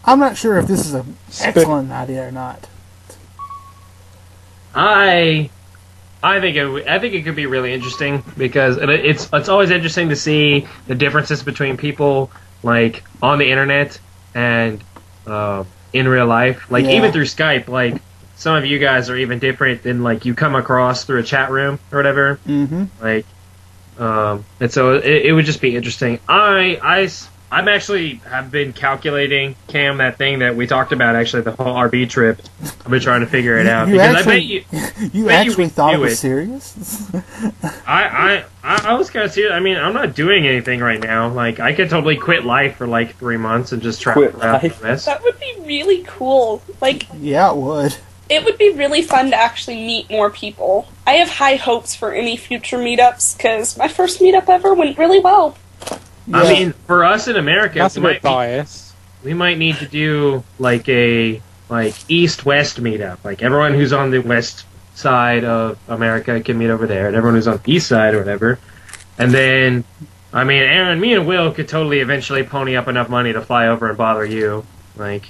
I'm not sure if this is an excellent idea or not. I think it could be really interesting because it's always interesting to see the differences between people like on the internet and in real life. Like even through Skype, like some of you guys are even different than like you come across through a chat room or whatever. Mm-hmm. Like, and so it would just be interesting. I'm actually have been calculating, Cam, that thing that we talked about, actually, the whole RB trip. I've been trying to figure it out. I bet you thought it was serious? I was kind of serious. I mean, I'm not doing anything right now. Like, I could totally quit life for, like, 3 months and just travel around the rest. That would be really cool. Like, yeah, it would. It would be really fun to actually meet more people. I have high hopes for any future meetups, because my first meetup ever went really well. Yeah. I mean, for us in America, That's a bit biased. We might need to do like a east-west meetup. Like everyone who's on the west side of America can meet over there, and everyone who's on the east side or whatever. And then, I mean, Aaron, me and Will could totally eventually pony up enough money to fly over and bother you. Like,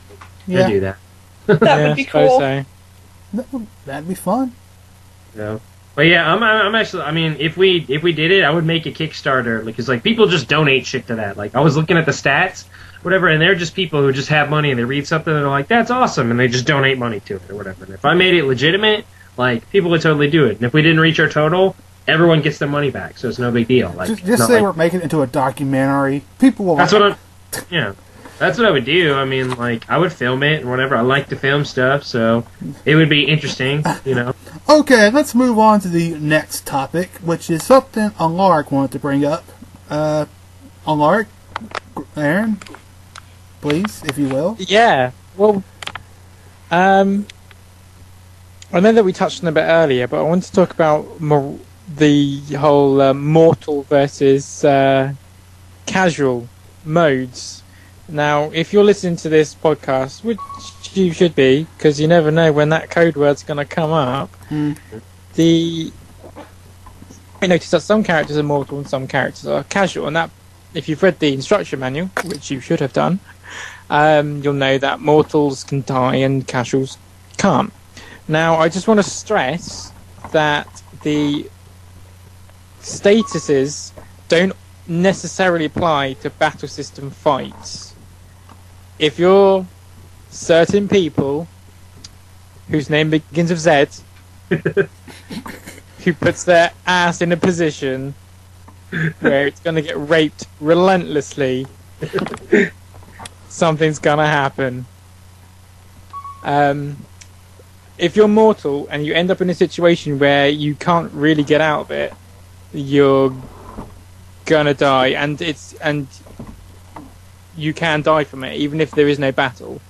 yeah, do that. That would be cool. So. That'd be fun. Yeah. But yeah, I'm actually. I mean, if we did it, I would make a Kickstarter because like people just donate shit to that. Like I was looking at the stats, whatever, and they're just people who just have money and they read something and they're like, "That's awesome," and they just donate money to it or whatever. And if I made it legitimate, like people would totally do it. And if we didn't reach our total, everyone gets their money back, so it's no big deal. Like just say we're making it into a documentary. People will. That's what I'm. Yeah. That's what I would do. I mean, like, I would film it and whatever. I like to film stuff, so it would be interesting, you know. Okay, let's move on to the next topic, which is something Unlark wanted to bring up. Unlark, Aaron, please, if you will. Yeah, well, I know that we touched on it a bit earlier, but I want to talk about the whole mortal versus casual modes. Now, if you're listening to this podcast, which you should be, because you never know when that code word's going to come up, I noticed that some characters are mortal and some characters are casual, and that, if you've read the instruction manual, which you should have done, you'll know that mortals can die and casuals can't. Now, I just want to stress that the statuses don't necessarily apply to battle system fights. If you're certain people whose name begins with Z, who puts their ass in a position where it's going to get raped relentlessly, something's going to happen. If you're mortal and you end up in a situation where you can't really get out of it, you're gonna die, and you can die from it, even if there is no battle.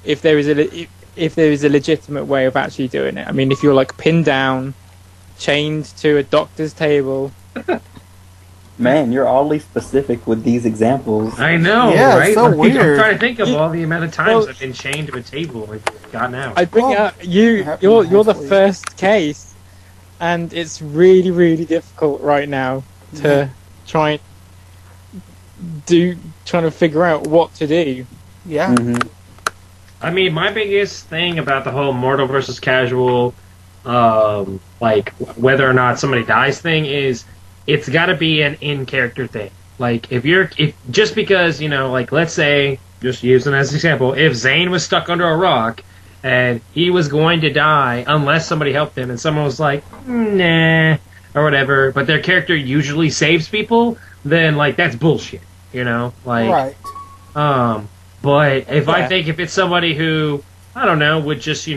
If there is a legitimate way of actually doing it. I mean, if you're like pinned down, chained to a doctor's table. Man, you're oddly specific with these examples. I know, yeah, right? It's so like, weird. I'm trying to think of all the amount of times I've been chained to a table and gotten out. I bring up you're the first case, and it's really, really difficult right now to trying to figure out what to do. Yeah. Mm-hmm. I mean, my biggest thing about the whole mortal versus casual, like whether or not somebody dies thing is it's got to be an in-character thing. Like if just because, you know, like let's say, just using as an example, if Zain was stuck under a rock and he was going to die unless somebody helped him, and someone was like, nah, or whatever, but their character usually saves people, then like that's bullshit, you know? Like, right. But if I think if it's somebody who I don't know, would just,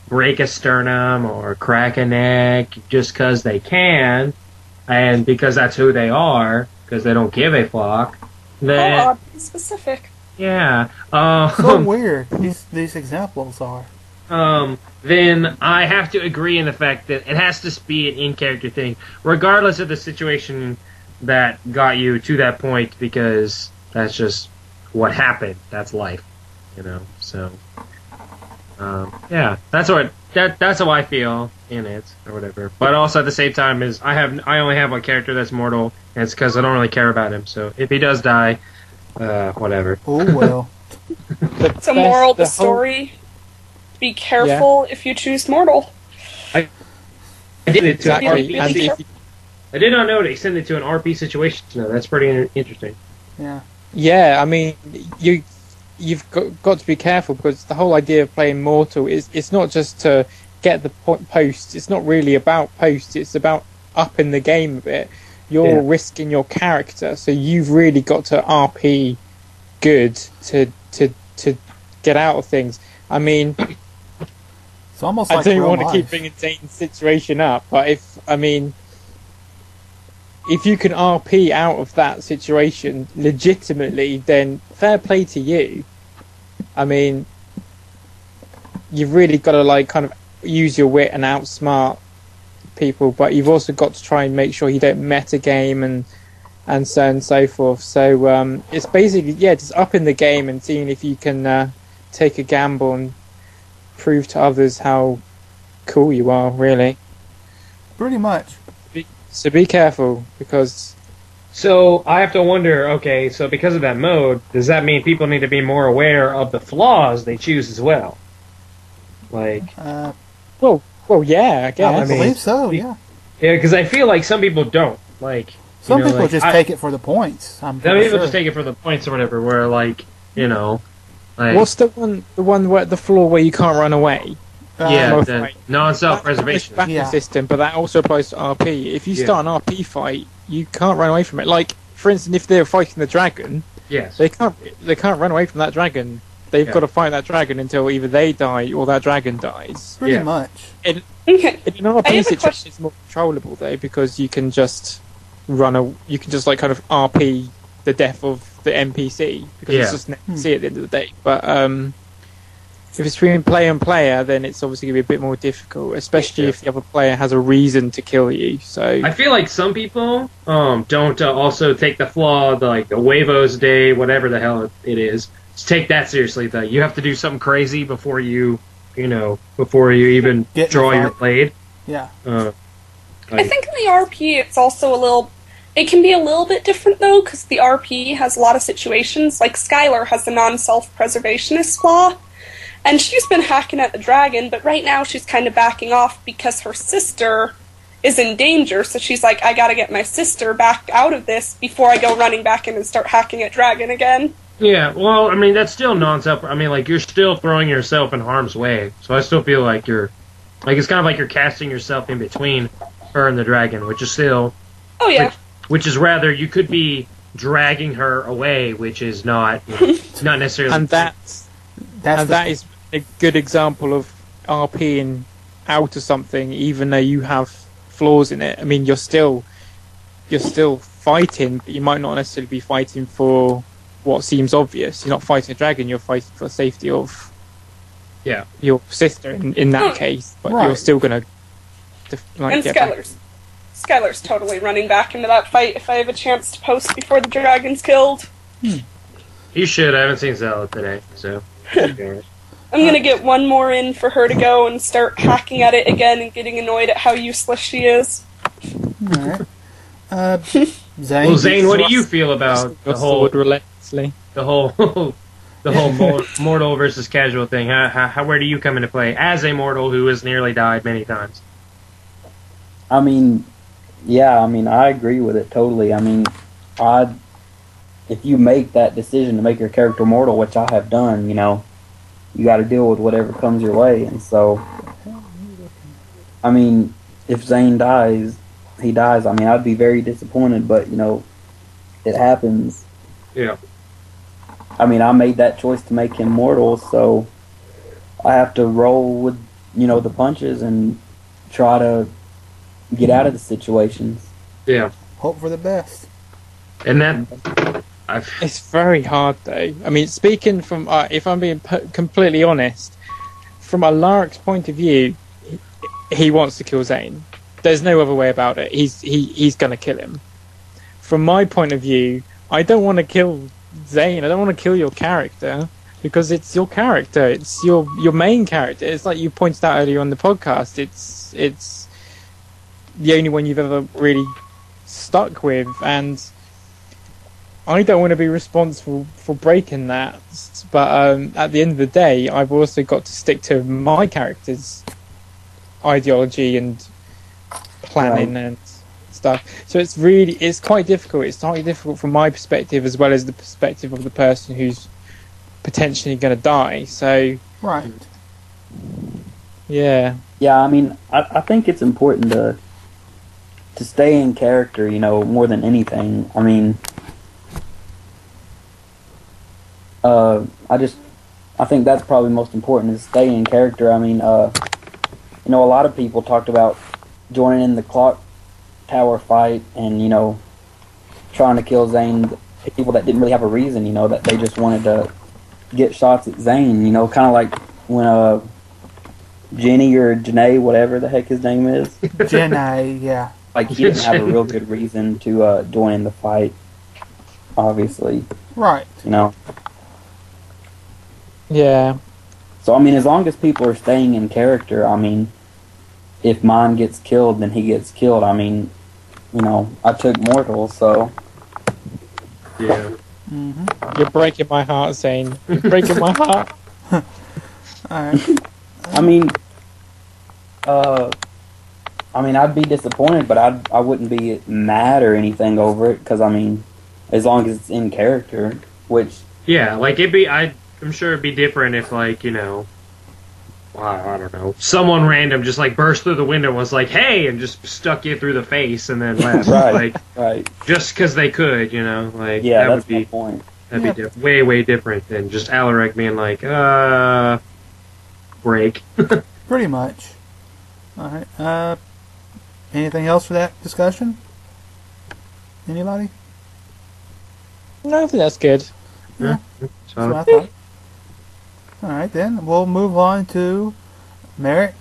break a sternum or crack a neck just because they can, and because that's who they are, because they don't give a fuck, then... How oddly specific. Yeah. So weird, these examples are. Then I have to agree in the fact that it has to be an in-character thing, regardless of the situation that got you to that point, because that's just what happened. That's life, So, yeah, that's how I feel in it, or whatever. But also at the same time, I only have one character that's mortal, and it's because I don't really care about him. So if he does die, whatever. Oh well. It's a moral of the story. Be careful if you choose mortal. I did it to Exactly. an RP. I did not know they sent it to an RP situation. No, that's pretty interesting. Yeah. Yeah, I mean, you've got to be careful, because the whole idea of playing mortal is it's not just to get the post. It's not really about post. It's about upping the game a bit. You're risking your character, so you've really got to RP good to get out of things. I mean, it's almost I like don't real want to life. keep bringing Zane's situation up, but if you can RP out of that situation legitimately, then fair play to you. I mean, you've really got to kind of use your wit and outsmart people, but you've also got to try and make sure you don't metagame and so on and so forth. So it's basically just upping the game and seeing if you can take a gamble and prove to others how cool you are, really. Pretty much. So be careful, because... So I have to wonder, okay, so because of that mode, does that mean people need to be more aware of the flaws they choose as well? Like... Well, yeah, I guess. I believe so, yeah. Yeah, because I feel like some people don't. Like, some people just take it for the points. Some people just take it for the points or whatever, where, like, like... What's the one where the floor where you can't run away? The non-self-preservation system, but that also applies to RP. If you start an RP fight, you can't run away from it. Like, for instance, if they're fighting the dragon, they can't run away from that dragon. They've got to fight that dragon until either they die or that dragon dies. Pretty much. In an RP situation, it's more controllable though, because you can just you can just kind of RP the death of the NPC, because it's just an NPC at the end of the day. But if it's between player and player, then it's obviously going to be a bit more difficult, especially if the other player has a reason to kill you. So I feel like some people don't also take the flaw, the Huevos Day, whatever the hell it is. Just take that seriously. Though you have to do something crazy before you even draw your blade. Yeah. I think in the RP, it's also it can be a little bit different though, because the RP has a lot of situations. Like Skylar has the non-self-preservationist flaw. And she's been hacking at the dragon, but right now she's kind of backing off because her sister is in danger. So she's like, I gotta get my sister back out of this before I go running back in and start hacking at dragon again. Yeah, well, I mean, that's still non-self. I mean, like, you're still throwing yourself in harm's way. So I still feel like it's kind of like you're casting yourself in between her and the dragon, which is still... Oh, yeah. Which is rather, you could be dragging her away, which is not necessarily... And that is a good example of RPing out of something, even though you have flaws in it. I mean, you're still fighting, but you might not necessarily be fighting for what seems obvious. You're not fighting a dragon, you're fighting for the safety of your sister in that case, but you're still going to and Skylar's totally running back into that fight if I have a chance to post before the dragon's killed. You should. I haven't seen Zella today, so... I'm going to get one more in for her to go and start hacking at it again and getting annoyed at how useless she is. Alright. Zain? Well, Zain, what do you feel about the whole mortal versus casual thing? Where do you come into play as a mortal who has nearly died many times? I mean, I agree with it totally. I mean, if you make that decision to make your character mortal, which I have done, you got to deal with whatever comes your way. And so, I mean, if Zain dies, he dies. I mean, I'd be very disappointed, but, it happens. Yeah. I mean, I made that choice to make him mortal, so I have to roll with, the punches and try to get out of the situations. Yeah. Hope for the best. And that... It's very hard, though. I mean, speaking from... if I'm being completely honest, from Alaric's point of view, he wants to kill Zain. There's no other way about it. He's going to kill him. From my point of view, I don't want to kill Zain. I don't want to kill your character because it's your character. It's your main character. It's like you pointed out earlier on the podcast. It's the only one you've ever really stuck with, and I don't want to be responsible for breaking that. But at the end of the day, I've also got to stick to my character's ideology and planning and stuff. So it's quite difficult. It's slightly difficult from my perspective as well as the perspective of the person who's potentially going to die. So right. Yeah. Yeah, I mean, I think it's important to stay in character, more than anything. I mean, I think that's probably most important, is stay in character. I mean, a lot of people talked about joining in the clock tower fight and, trying to kill Zain, people that didn't really have a reason, that they just wanted to get shots at Zain, kind of like when Jenny or Janae, whatever the heck his name is. Janae, yeah. Like, he didn't have a real good reason to join in the fight, obviously. Right. Yeah. So, I mean, as long as people are staying in character, I mean, if mine gets killed, then he gets killed. I mean, I took mortal, so... Yeah. Mm-hmm. You're breaking my heart, Zain. You're breaking my heart. Alright. I mean, I'd be disappointed, but I wouldn't be mad or anything over it, because, I mean, as long as it's in character, which... Yeah, like, I'm sure it'd be different if, like, I don't know, someone random just, like, burst through the window and was like, hey, and just stuck you through the face and then left. Right. Just because they could, like, yeah, that that's would be, my point. That'd be way, way different than just Alaric being like, break. Pretty much. Alright, anything else for that discussion? Anybody? No, I think that's good. Yeah. That's what I thought. Alright then, we'll move on to Merrick.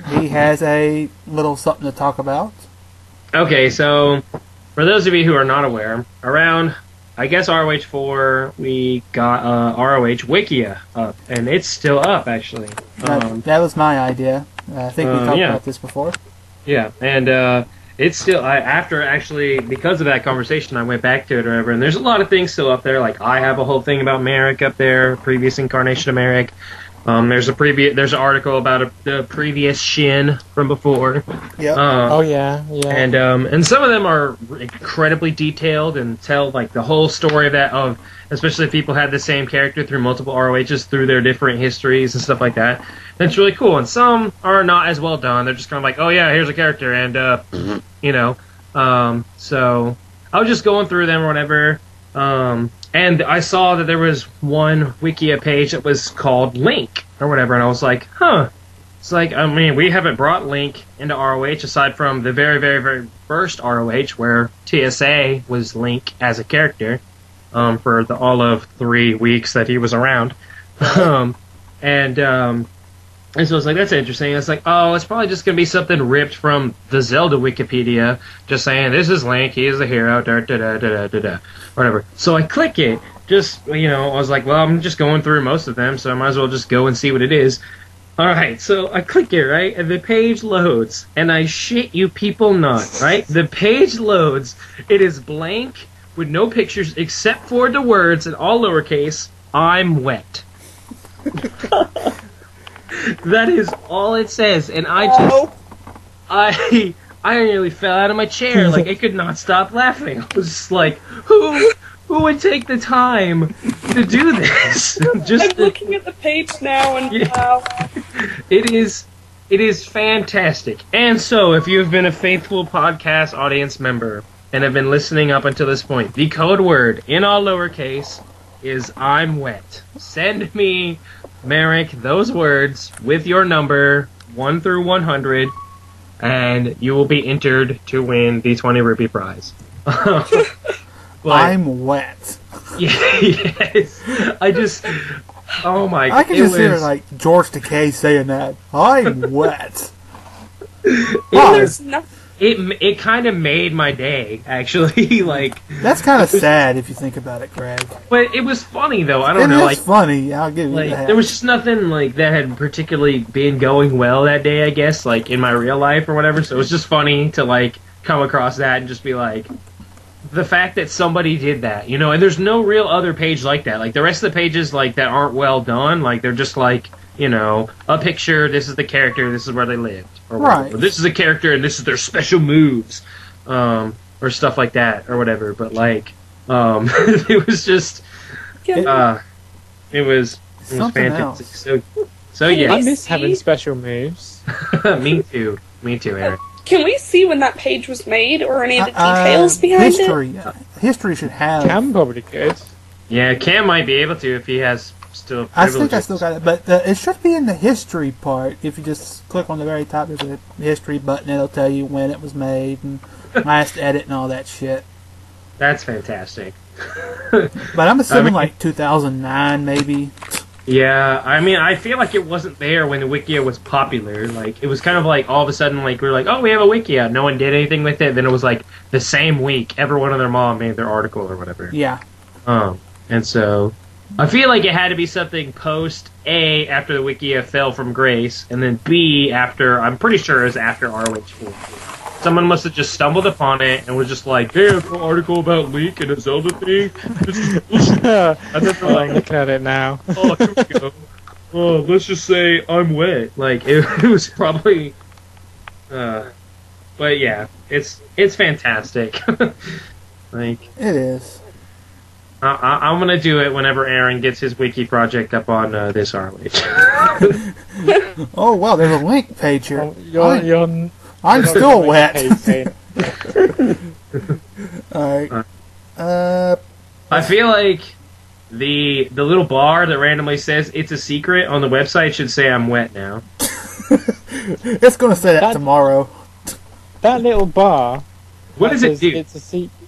He has a little something to talk about. Okay, so for those of you who are not aware, around, I guess, ROH4, we got ROH Wikia up, and it's still up, actually. That was my idea. I think we talked about this before. Yeah, and it's still, after actually, because of that conversation, I went back to it or whatever, and there's a lot of things still up there. Like, I have a whole thing about Merrick up there, previous incarnation of Merrick. There's an article about the previous Shin from before. Yeah. Oh yeah. And some of them are incredibly detailed and tell like the whole story of especially if people had the same character through multiple ROHs through their different histories and stuff like that. That's really cool. And some are not as well done. They're just kind of like, oh yeah, here's a character, and so I was just going through them or whatever. And I saw that there was one Wikia page that was called Link or whatever, and I was like, huh. It's like, I mean, we haven't brought Link into ROH aside from the very, very, very first ROH where TSA was Link as a character for all of 3 weeks that he was around. And so I was like, that's interesting. It's like, oh, it's probably just going to be something ripped from the Zelda Wikipedia, just saying, this is Link, he is the hero, whatever. So I click it, I was like, well, I'm just going through most of them, so I might as well just go and see what it is. Alright, so I click it, right, and the page loads, and I shit you people not, right? The page loads, it is blank, with no pictures, except for the words, in all lowercase, I'm wet. That is all it says, and I nearly fell out of my chair. Like, I could not stop laughing. I was just like, who would take the time to do this? I'm looking at the page now, and wow. It is fantastic. And so, if you have been a faithful podcast audience member and have been listening up until this point, the code word in all lowercase is I'm wet. Send me Merrick those words with your number 1 through 100, and you will be entered to win the 20 rupee prize. But, I'm wet. yes. Oh my! I can just hear like George Takei saying that. I'm wet. There's nothing. It kind of made my day, actually. Like, that's kind of sad if you think about it, Greg. But it was funny though. I don't know. It's funny. I'll give you that. There was just nothing like that had particularly been going well that day, I guess, like in my real life or whatever. So it was just funny to like come across that and just be like, the fact that somebody did that, you know. And there's no real other page like that. Like the rest of the pages, like that aren't well done. Like they're just like, you know, a picture. This is the character. This is where they lived. Or right. Or this is a character, and this is their special moves, or stuff like that, or whatever. But like, it was just, it was fantastic. So yeah, I miss having special moves. Me too, Aaron. Can we see when that page was made, or any of the details behind it? History should have. Cam probably could. Yeah, Cam might be able to if he has. I think I still got it, but it should be in the history part. If you just click on the very top, there's a history button. It'll tell you when it was made and last edit and all that shit. That's fantastic. But I'm assuming like 2009, maybe. Yeah, I mean, I feel like it wasn't there when the Wikia was popular. Like, it was kind of like all of a sudden, like we were like, oh, we have a Wikia. No one did anything with it. Then it was like the same week, everyone and their mom made their article or whatever. Yeah. And so I feel like it had to be something post A, after the Wikia fell from grace, and then B, after, I'm pretty sure it was after ROH4. Someone must have just stumbled upon it and was just like, hey, there's an article about Link and a Zelda thing. This is bullshit. And then they're like, look at it now. Oh, here we go. Oh, let's just say I'm wet. Like, it was probably, but yeah, it's fantastic. Like, it is. I'm gonna do it whenever Aaron gets his wiki project up on this ROH. Oh wow, there's a link page here. You're I'm still wet. Alright. I feel like the little bar that randomly says it's a secret on the website should say I'm wet now. It's gonna say that tomorrow. That little bar. What does it do?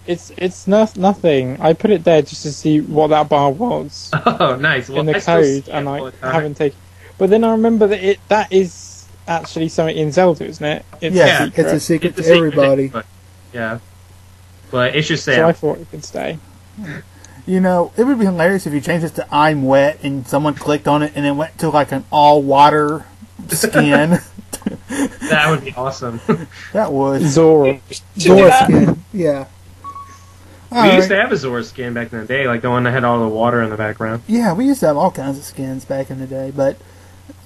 It's nothing. I put it there just to see what that bar was. Oh, nice. Well, in the code, and I haven't taken. But then I remember that is actually something in Zelda, isn't it? It's a secret to everybody. Yeah, but it should say. So I thought it could stay. You know, it would be hilarious if you changed it to "I'm wet" and someone clicked on it and it went to like an all-water skin. That would be awesome. That would. Zora skin. Yeah. We used to have a Zora skin back in the day, like the one that had all the water in the background. Yeah, we used to have all kinds of skins back in the day, but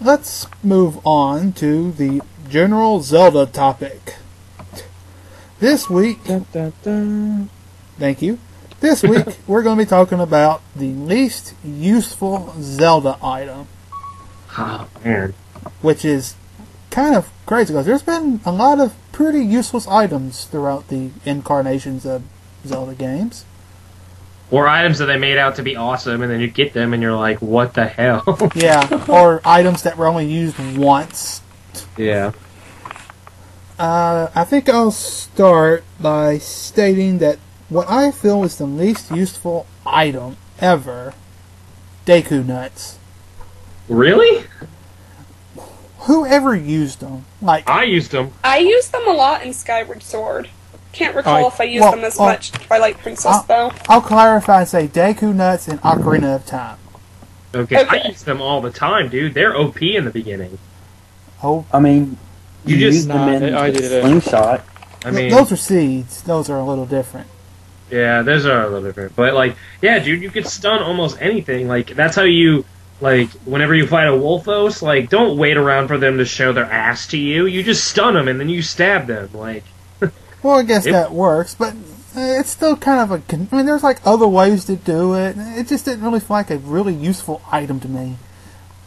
let's move on to the general Zelda topic. This week... Thank you. This week, we're going to be talking about the least useful Zelda item. Oh, man. Which is kind of crazy, because there's been a lot of pretty useless items throughout the incarnations of Zelda games. Or items that they made out to be awesome, and then you get them and you're like, what the hell? Yeah, or items that were only used once. Yeah. I think I'll start by stating that what I feel is the least useful item ever, Deku Nuts. Really? Whoever used them? Like, I used them. I used them a lot in Skyward Sword. Can't recall if I used them as much in Twilight Princess, though. I'll clarify and say Deku Nuts and Ocarina of Time. Okay, I use them all the time, dude. They're OP in the beginning. Oh, I mean, you just use them in the slingshot. I mean, those are seeds. Those are a little different. Yeah, those are a little different. But, like, yeah, dude, you could stun almost anything. Like, that's how you, like, whenever you fight a Wolfos, like, don't wait around for them to show their ass to you. You just stun them and then you stab them, like... Well, I guess that works, but it's still kind of a... I mean, there's, like, other ways to do it. It just didn't really feel like a really useful item to me.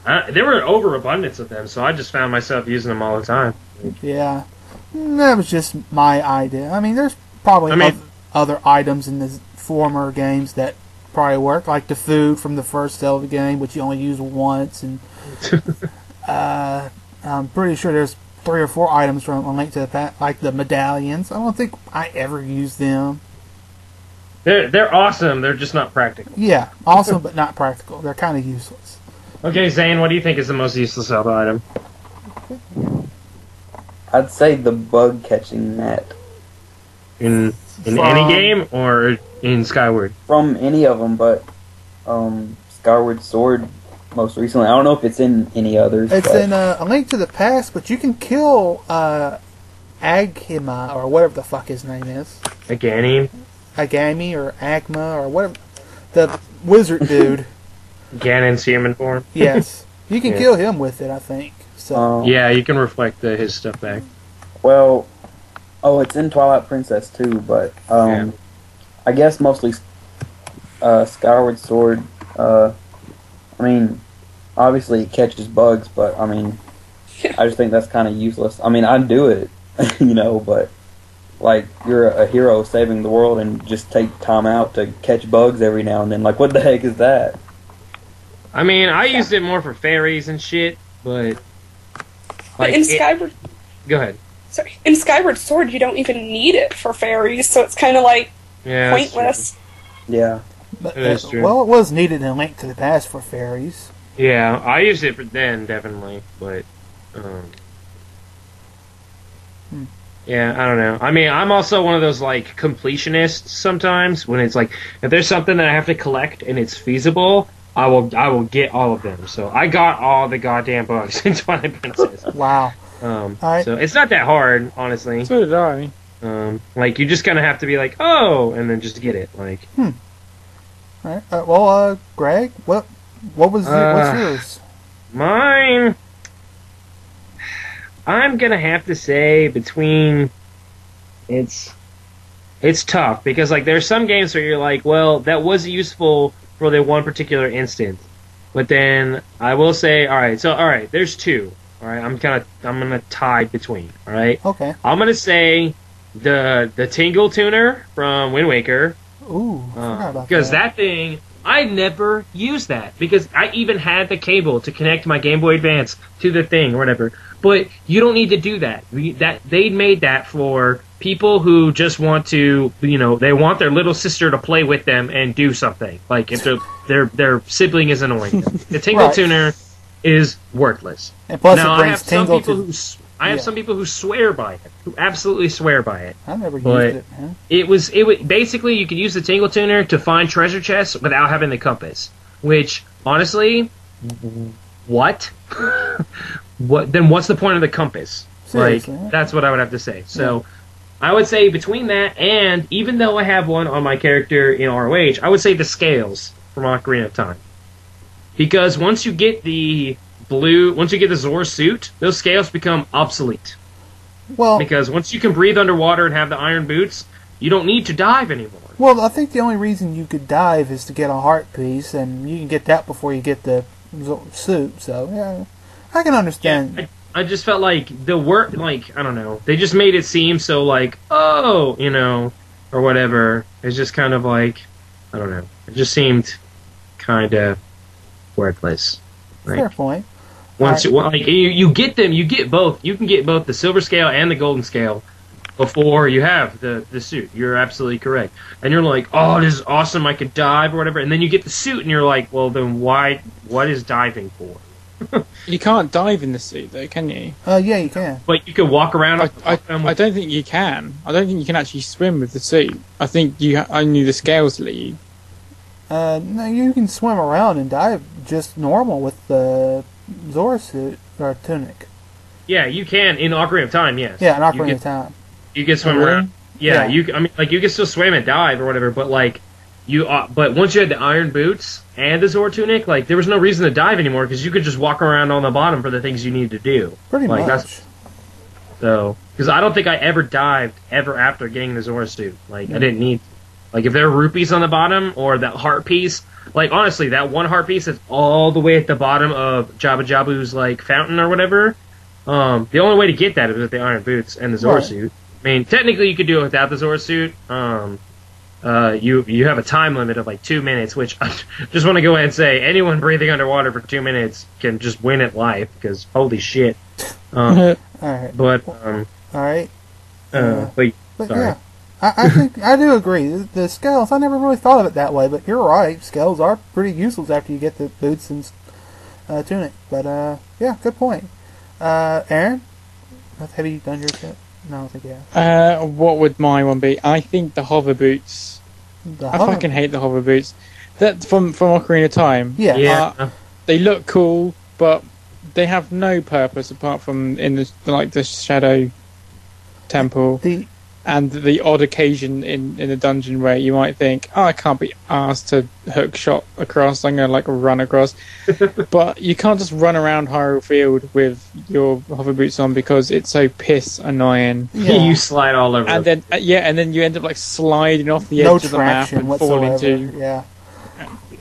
There were overabundance of them, so I just found myself using them all the time. Yeah. That was just my idea. I mean, there's probably other items in the former games that probably work, like the food from the first Zelda game, which you only use once, and I'm pretty sure there's 3 or 4 items from A Link to the Past, like the medallions. I don't think I ever used them. They're awesome. They're just not practical. Yeah, awesome, but not practical. They're kind of useless. Okay, Zane, what do you think is the most useless Zelda item? I'd say the bug catching net. In any game or in Skyward? From any of them, but Skyward Sword most recently. I don't know if it's in any others. It's in A Link to the Past, but you can kill Agima, or whatever the fuck his name is. Agami or Agma, or whatever. The wizard dude. Ganon's human form? Yes. You can kill him with it, I think. So yeah, you can reflect his stuff back. Well, it's in Twilight Princess too, but I guess mostly Skyward Sword. I mean, obviously it catches bugs, but I mean, I just think that's kind of useless. I mean, I'd do it, but like you're a hero saving the world and just take time out to catch bugs every now and then. Like, what the heck is that? I mean, I used it more for fairies and shit, but like in Skyward... Go ahead. Sorry. In Skyward Sword, you don't even need it for fairies, so it's kind of like pointless. Yeah. But, it is true. Well, it was needed in A Link to the Past for fairies. Yeah, I used it for then, definitely, but yeah, I don't know. I mean, I'm also one of those, like, completionists sometimes, when it's like, if there's something that I have to collect and it's feasible, I will get all of them. So I got all the goddamn bugs in Twilight Princess. Wow. Right. So it's not that hard, honestly. So did I. Like, you just kind of have to be like, oh, and then just get it. Like, All right. Well, Greg, what was what's yours? Mine, I'm gonna have to say between. It's tough because like there's some games where you're like, well, that was useful for the one particular instance, but then I will say, all right, there's 2. All right, I'm gonna tie between. All right. Okay. I'm gonna say the Tingle Tuner from Wind Waker. Ooh, forgot about because that thing, I never used that because I even had the cable to connect my Game Boy Advance to the thing or whatever. But you don't need to do that. They made that for people who just want to, they want their little sister to play with them and do something. Like if their sibling is annoying them. The Tingle Tuner is worthless. And plus, now, it brings tingle to. I have some people who swear by it, who absolutely swear by it. I never used it, man. It was basically you could use the Tingle Tuner to find treasure chests without having the compass. Which honestly, what? Then what's the point of the compass? Seriously, like that's what I would have to say. So I would say between that and even though I have one on my character in ROH, I would say the scales from Ocarina of Time. Because once you get the Zora suit, those scales become obsolete. Well, because once you can breathe underwater and have the iron boots, you don't need to dive anymore. Well, I think the only reason you could dive is to get a heart piece, and you can get that before you get the suit. So yeah, I can understand. Yeah, I just felt like the work, like I don't know, they just made it seem so like or whatever. It's just kind of like I don't know. It just seemed kind of worthless. Like, fair point. Once you get them, you get both. You can get both the silver scale and the golden scale before you have the suit. You're absolutely correct. And you're like, oh, this is awesome. I could dive or whatever. And then you get the suit, and you're like, well, then why? What is diving for? You can't dive in the suit, though, can you? Yeah, you can. But you can walk around. I don't think you can. I don't think you can actually swim with the suit. I think only the scales let you. No, you can swim around and dive just normal with the Zora suit or tunic. Yeah, you can in Ocarina of Time. Yes. Yeah, in Ocarina of Time. You can swim around. Yeah, you can still swim and dive or whatever, but like but once you had the iron boots and the Zora tunic, like there was no reason to dive anymore because you could just walk around on the bottom for the things you need to do. Pretty much. Because I don't think I ever dived ever after getting the Zora suit. Like I didn't need. Like if there are rupees on the bottom or that heart piece, like honestly, that one heart piece is all the way at the bottom of Jabba Jabu's like fountain or whatever. The only way to get that is with the iron boots and the Zora suit. I mean, technically you could do it without the Zora suit, you have a time limit of like 2 minutes, which I just want to go ahead and say anyone breathing underwater for 2 minutes can just win at life because holy shit. All right. But all right. but sorry. Yeah, I think I do agree. The scales, I never really thought of it that way, but you're right. Scales are pretty useless after you get the boots and tunic. But yeah, good point. Aaron, have you done yours yet? No, I don't think you have. What would my one be? I think the hover boots. I fucking hate the hover boots. That from Ocarina of Time. Yeah. They look cool, but they have no purpose apart from in the Shadow Temple and the odd occasion in the dungeon where you might think, oh, I can't be asked to hook shot across. I'm gonna run across, but you can't just run around Hyrule Field with your hover boots on because it's so piss annoying. Yeah. You slide all over, and then and then you end up sliding off the edge of the map and fall into. Yeah.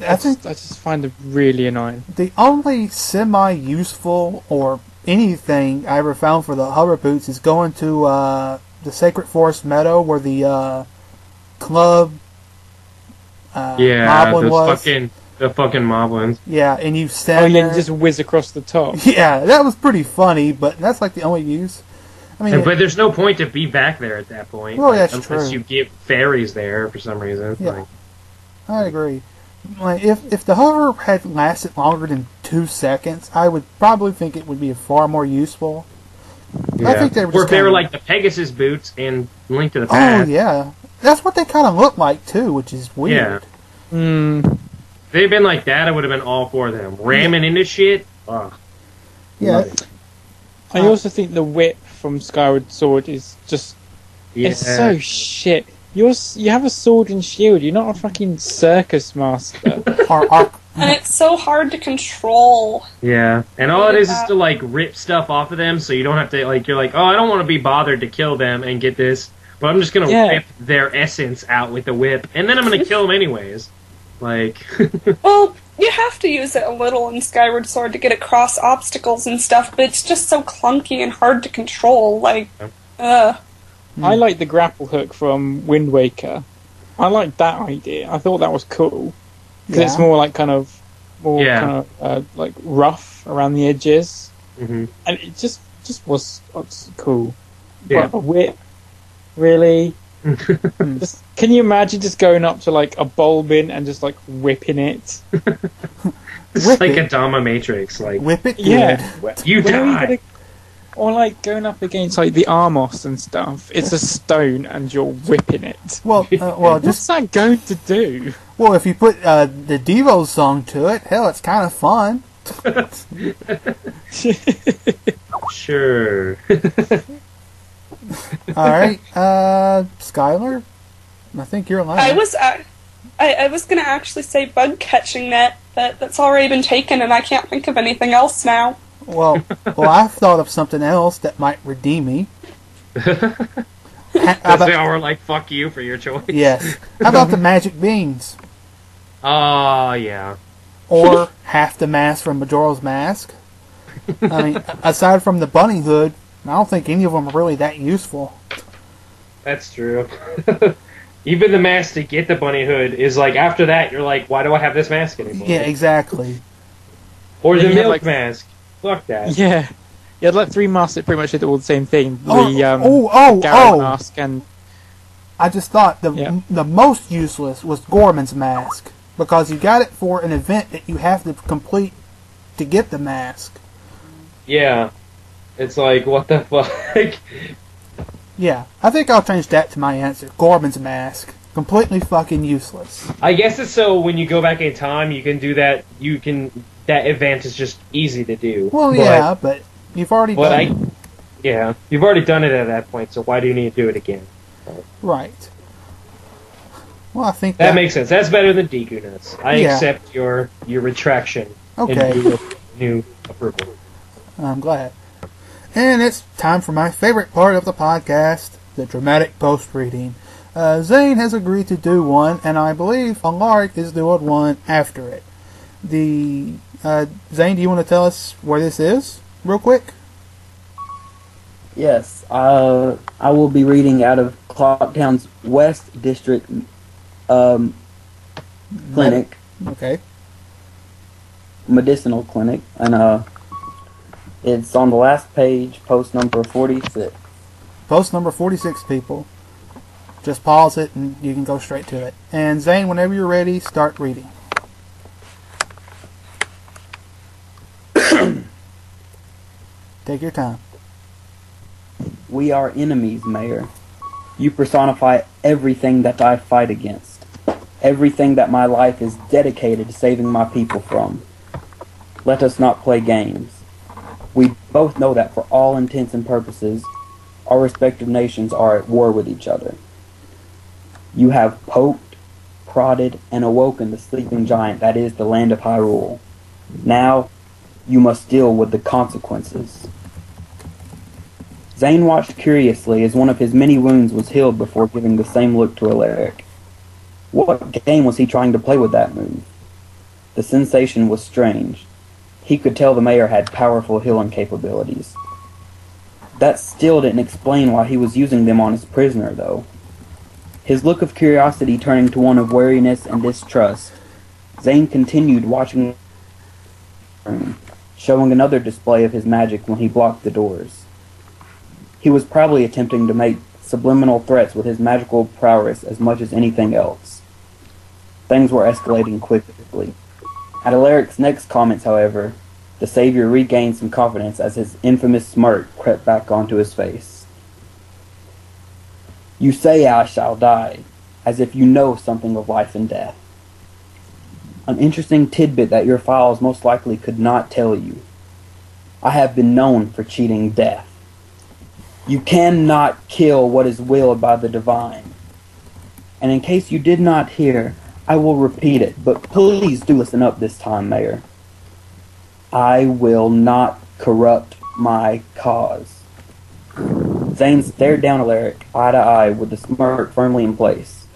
I just find them really annoying. The only semi-useful or anything I ever found for the hover boots is going to the Sacred Forest Meadow where the club moblin was. The fucking moblins. Yeah, and you stand and then just whiz across the top. Yeah, that was pretty funny, but that's the only use. I mean, but there's no point to be back there at that point. Well, that's unless true. You get fairies there for some reason. Yeah, I agree. If the hover had lasted longer than 2 seconds, I would probably think it would be far more useful. Yeah. I think they were just or if they were like the Pegasus boots in Link to the Oh Past. yeah, that's what they kind of look like too, which is weird. Yeah. If they'd been like that, I would have been all for them. Ramming into shit. Ugh. Yeah. I also think the whip from Skyward Sword is just it's so shit. You have a sword and shield. You're not a fucking circus master. And it's so hard to control. Yeah, and all it is to rip stuff off of them, so you don't have to you're like, oh, I don't want to be bothered to kill them and get this, but I'm just gonna rip their essence out with the whip, and then I'm gonna kill them anyways. Well, you have to use it a little in Skyward Sword to get across obstacles and stuff, but it's just so clunky and hard to control. I like the grapple hook from Wind Waker. I like that idea. I thought that was cool. Because it's more rough around the edges. Mm-hmm. And it just was cool. Yeah. But a whip? Really? Can you imagine just going up to a bowl bin and just whipping it? It's like a Dama Matrix. Whip it good. Yeah. You die. Or going up against the Armos and stuff. It's a stone and you're whipping it. Well, what's that going to do? Well, if you put the Devo song to it, hell, it's kind of fun. Sure. All right, Skylar, I think you're lying. I was going to actually say bug catching net, but that's already been taken, and I can't think of anything else now. Well, I've thought of something else that might redeem me. They all were fuck you for your choice. Yes. How about the magic beans? Oh, yeah. Or half the mask from Majora's Mask. I mean, aside from the bunny hood, I don't think any of them are really that useful. That's true. Even the mask to get the bunny hood is after that, you're like, why do I have this mask anymore? Yeah, exactly. Or the milk mask. Fuck that. Yeah. You had 3 masks that pretty much did all the same thing. Garrett mask and... I just thought the most useless was Gorman's mask. Because you got it for an event that you have to complete to get the mask. Yeah. It's what the fuck? Yeah, I think I'll change that to my answer. Gorman's mask. Completely fucking useless. I guess it's so when you go back in time, you can do that. That event is just easy to do. Well, but you've already done it. Yeah, you've already done it at that point, so why do you need to do it again? Right. Well, I think that makes sense. That's better than Deku Nuts. I accept your retraction. Okay. New approval. I'm glad. And it's time for my favorite part of the podcast, the dramatic post-reading. Zain has agreed to do one, and I believe Alaric is doing one after it. Zain, do you want to tell us where this is, real quick? Yes, I will be reading out of Clocktown's West District clinic, Okay. medicinal clinic, and it's on the last page, post number 46. Post number 46, people. Just pause it and you can go straight to it. And Zane, whenever you're ready, start reading. Take your time. We are enemies, Mayor. You personify everything that I fight against. Everything that my life is dedicated to saving my people from. Let us not play games. We both know that for all intents and purposes, our respective nations are at war with each other. You have poked, prodded, and awoken the sleeping giant that is the land of Hyrule. Now, you must deal with the consequences. Zain watched curiously as one of his many wounds was healed before giving the same look to Alaric. What game was he trying to play with that move? The sensation was strange. He could tell the mayor had powerful healing capabilities. That still didn't explain why he was using them on his prisoner, though. His look of curiosity turning to one of wariness and distrust, Zain continued watching the room, showing another display of his magic when he blocked the doors. He was probably attempting to make subliminal threats with his magical prowess as much as anything else. Things were escalating quickly. At Alaric's next comments, however, the Savior regained some confidence as his infamous smirk crept back onto his face. You say I shall die, as if you know something of life and death. An interesting tidbit that your files most likely could not tell you. I have been known for cheating death. You cannot kill what is willed by the divine. And in case you did not hear, I will repeat it, but please do listen up this time, Mayor. I will not corrupt my cause. Zain stared down Alaric, eye to eye, with the smirk firmly in place.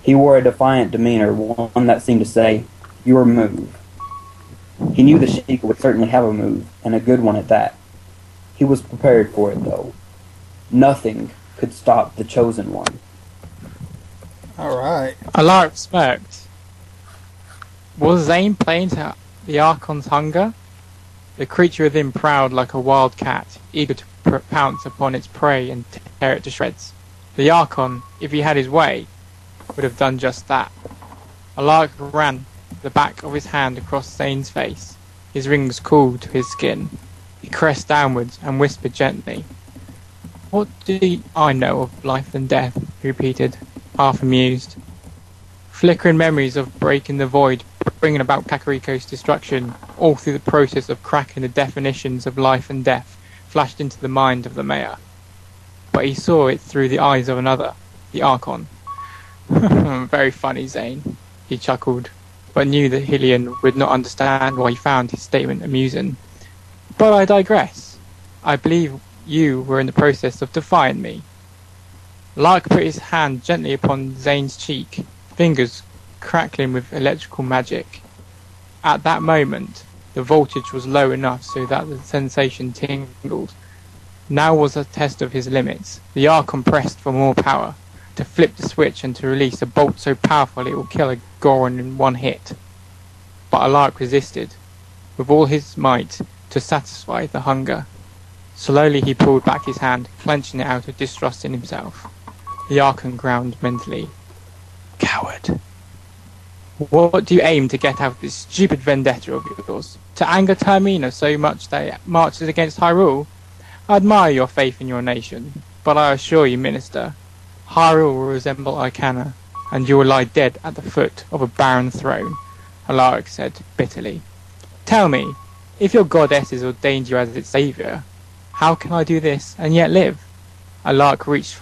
He wore a defiant demeanor, one that seemed to say, your move. He knew the Sheikah would certainly have a move, and a good one at that. He was prepared for it, though. Nothing could stop the chosen one. Alright. Alaric smirked. Was Zain playing to the Archon's hunger? The creature within prowled like a wild cat, eager to pounce upon its prey and tear it to shreds. The Archon, if he had his way, would have done just that. Alaric ran the back of his hand across Zain's face. His rings cooled to his skin. He caressed downwards and whispered gently. What do I know of life and death? He repeated, half amused. Flickering memories of breaking the void, bringing about Kakariko's destruction, all through the process of cracking the definitions of life and death, flashed into the mind of the mayor. But he saw it through the eyes of another, the Archon. Very funny, Zain, he chuckled, but knew that Hylian would not understand why he found his statement amusing. But I digress. I believe you were in the process of defying me. Lark put his hand gently upon Zain's cheek, fingers crackling with electrical magic. At that moment, the voltage was low enough so that the sensation tingled. Now was a test of his limits. The Archon pressed for more power, to flip the switch and to release a bolt so powerful it will kill a Goron in one hit. But Alaric resisted, with all his might, to satisfy the hunger. Slowly he pulled back his hand, clenching it out of distrust in himself. The Archon ground mentally. Coward. What do you aim to get out of this stupid vendetta of yours? To anger Termina so much that it marches against Hyrule? I admire your faith in your nation, but I assure you, Minister, Hyrule will resemble Icana, and you will lie dead at the foot of a barren throne, Alaric said bitterly. Tell me, if your goddess has ordained you as its saviour, how can I do this and yet live? Alaric reached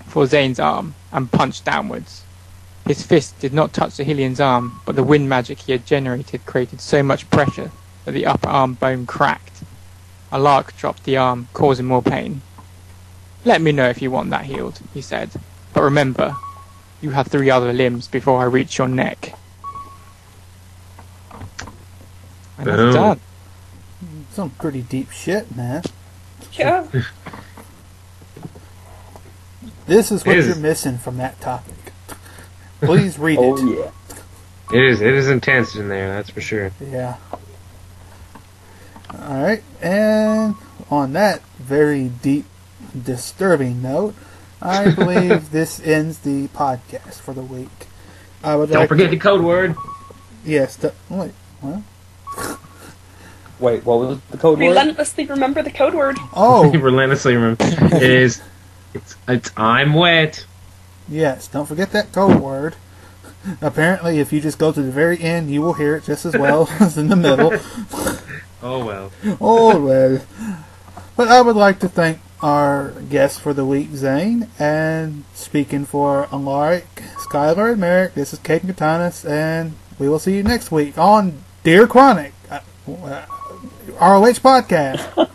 for Zain's arm and punched downwards. His fist did not touch the Hylian's arm, but the wind magic he had generated created so much pressure that the upper arm bone cracked. Alaric dropped the arm, causing more pain. Let me know if you want that healed, he said. But remember, you have 3 other limbs before I reach your neck. And that's done. Some pretty deep shit, man. Yeah. This is what you're missing from that topic. Please read Oh, it. yeah. It is intense in there, that's for sure. Yeah. Alright, and on that very deep, disturbing note, I believe this ends the podcast for the week. Don't forget the code word. Yes. Wait, what? Wait, what was the code word? Relentlessly remember the code word. Oh, Relentlessly remember. It's I'm wet. yes. Don't forget that code word. Apparently, if you just go to the very end, you will hear it just as well as in the middle. Oh well. Oh, well. But I would like to thank our guest for the week, Zain, and speaking for Alaric, Skylar, and Merrick, this is Caden Katanis, and we will see you next week on Dear Chronic, ROH Podcast.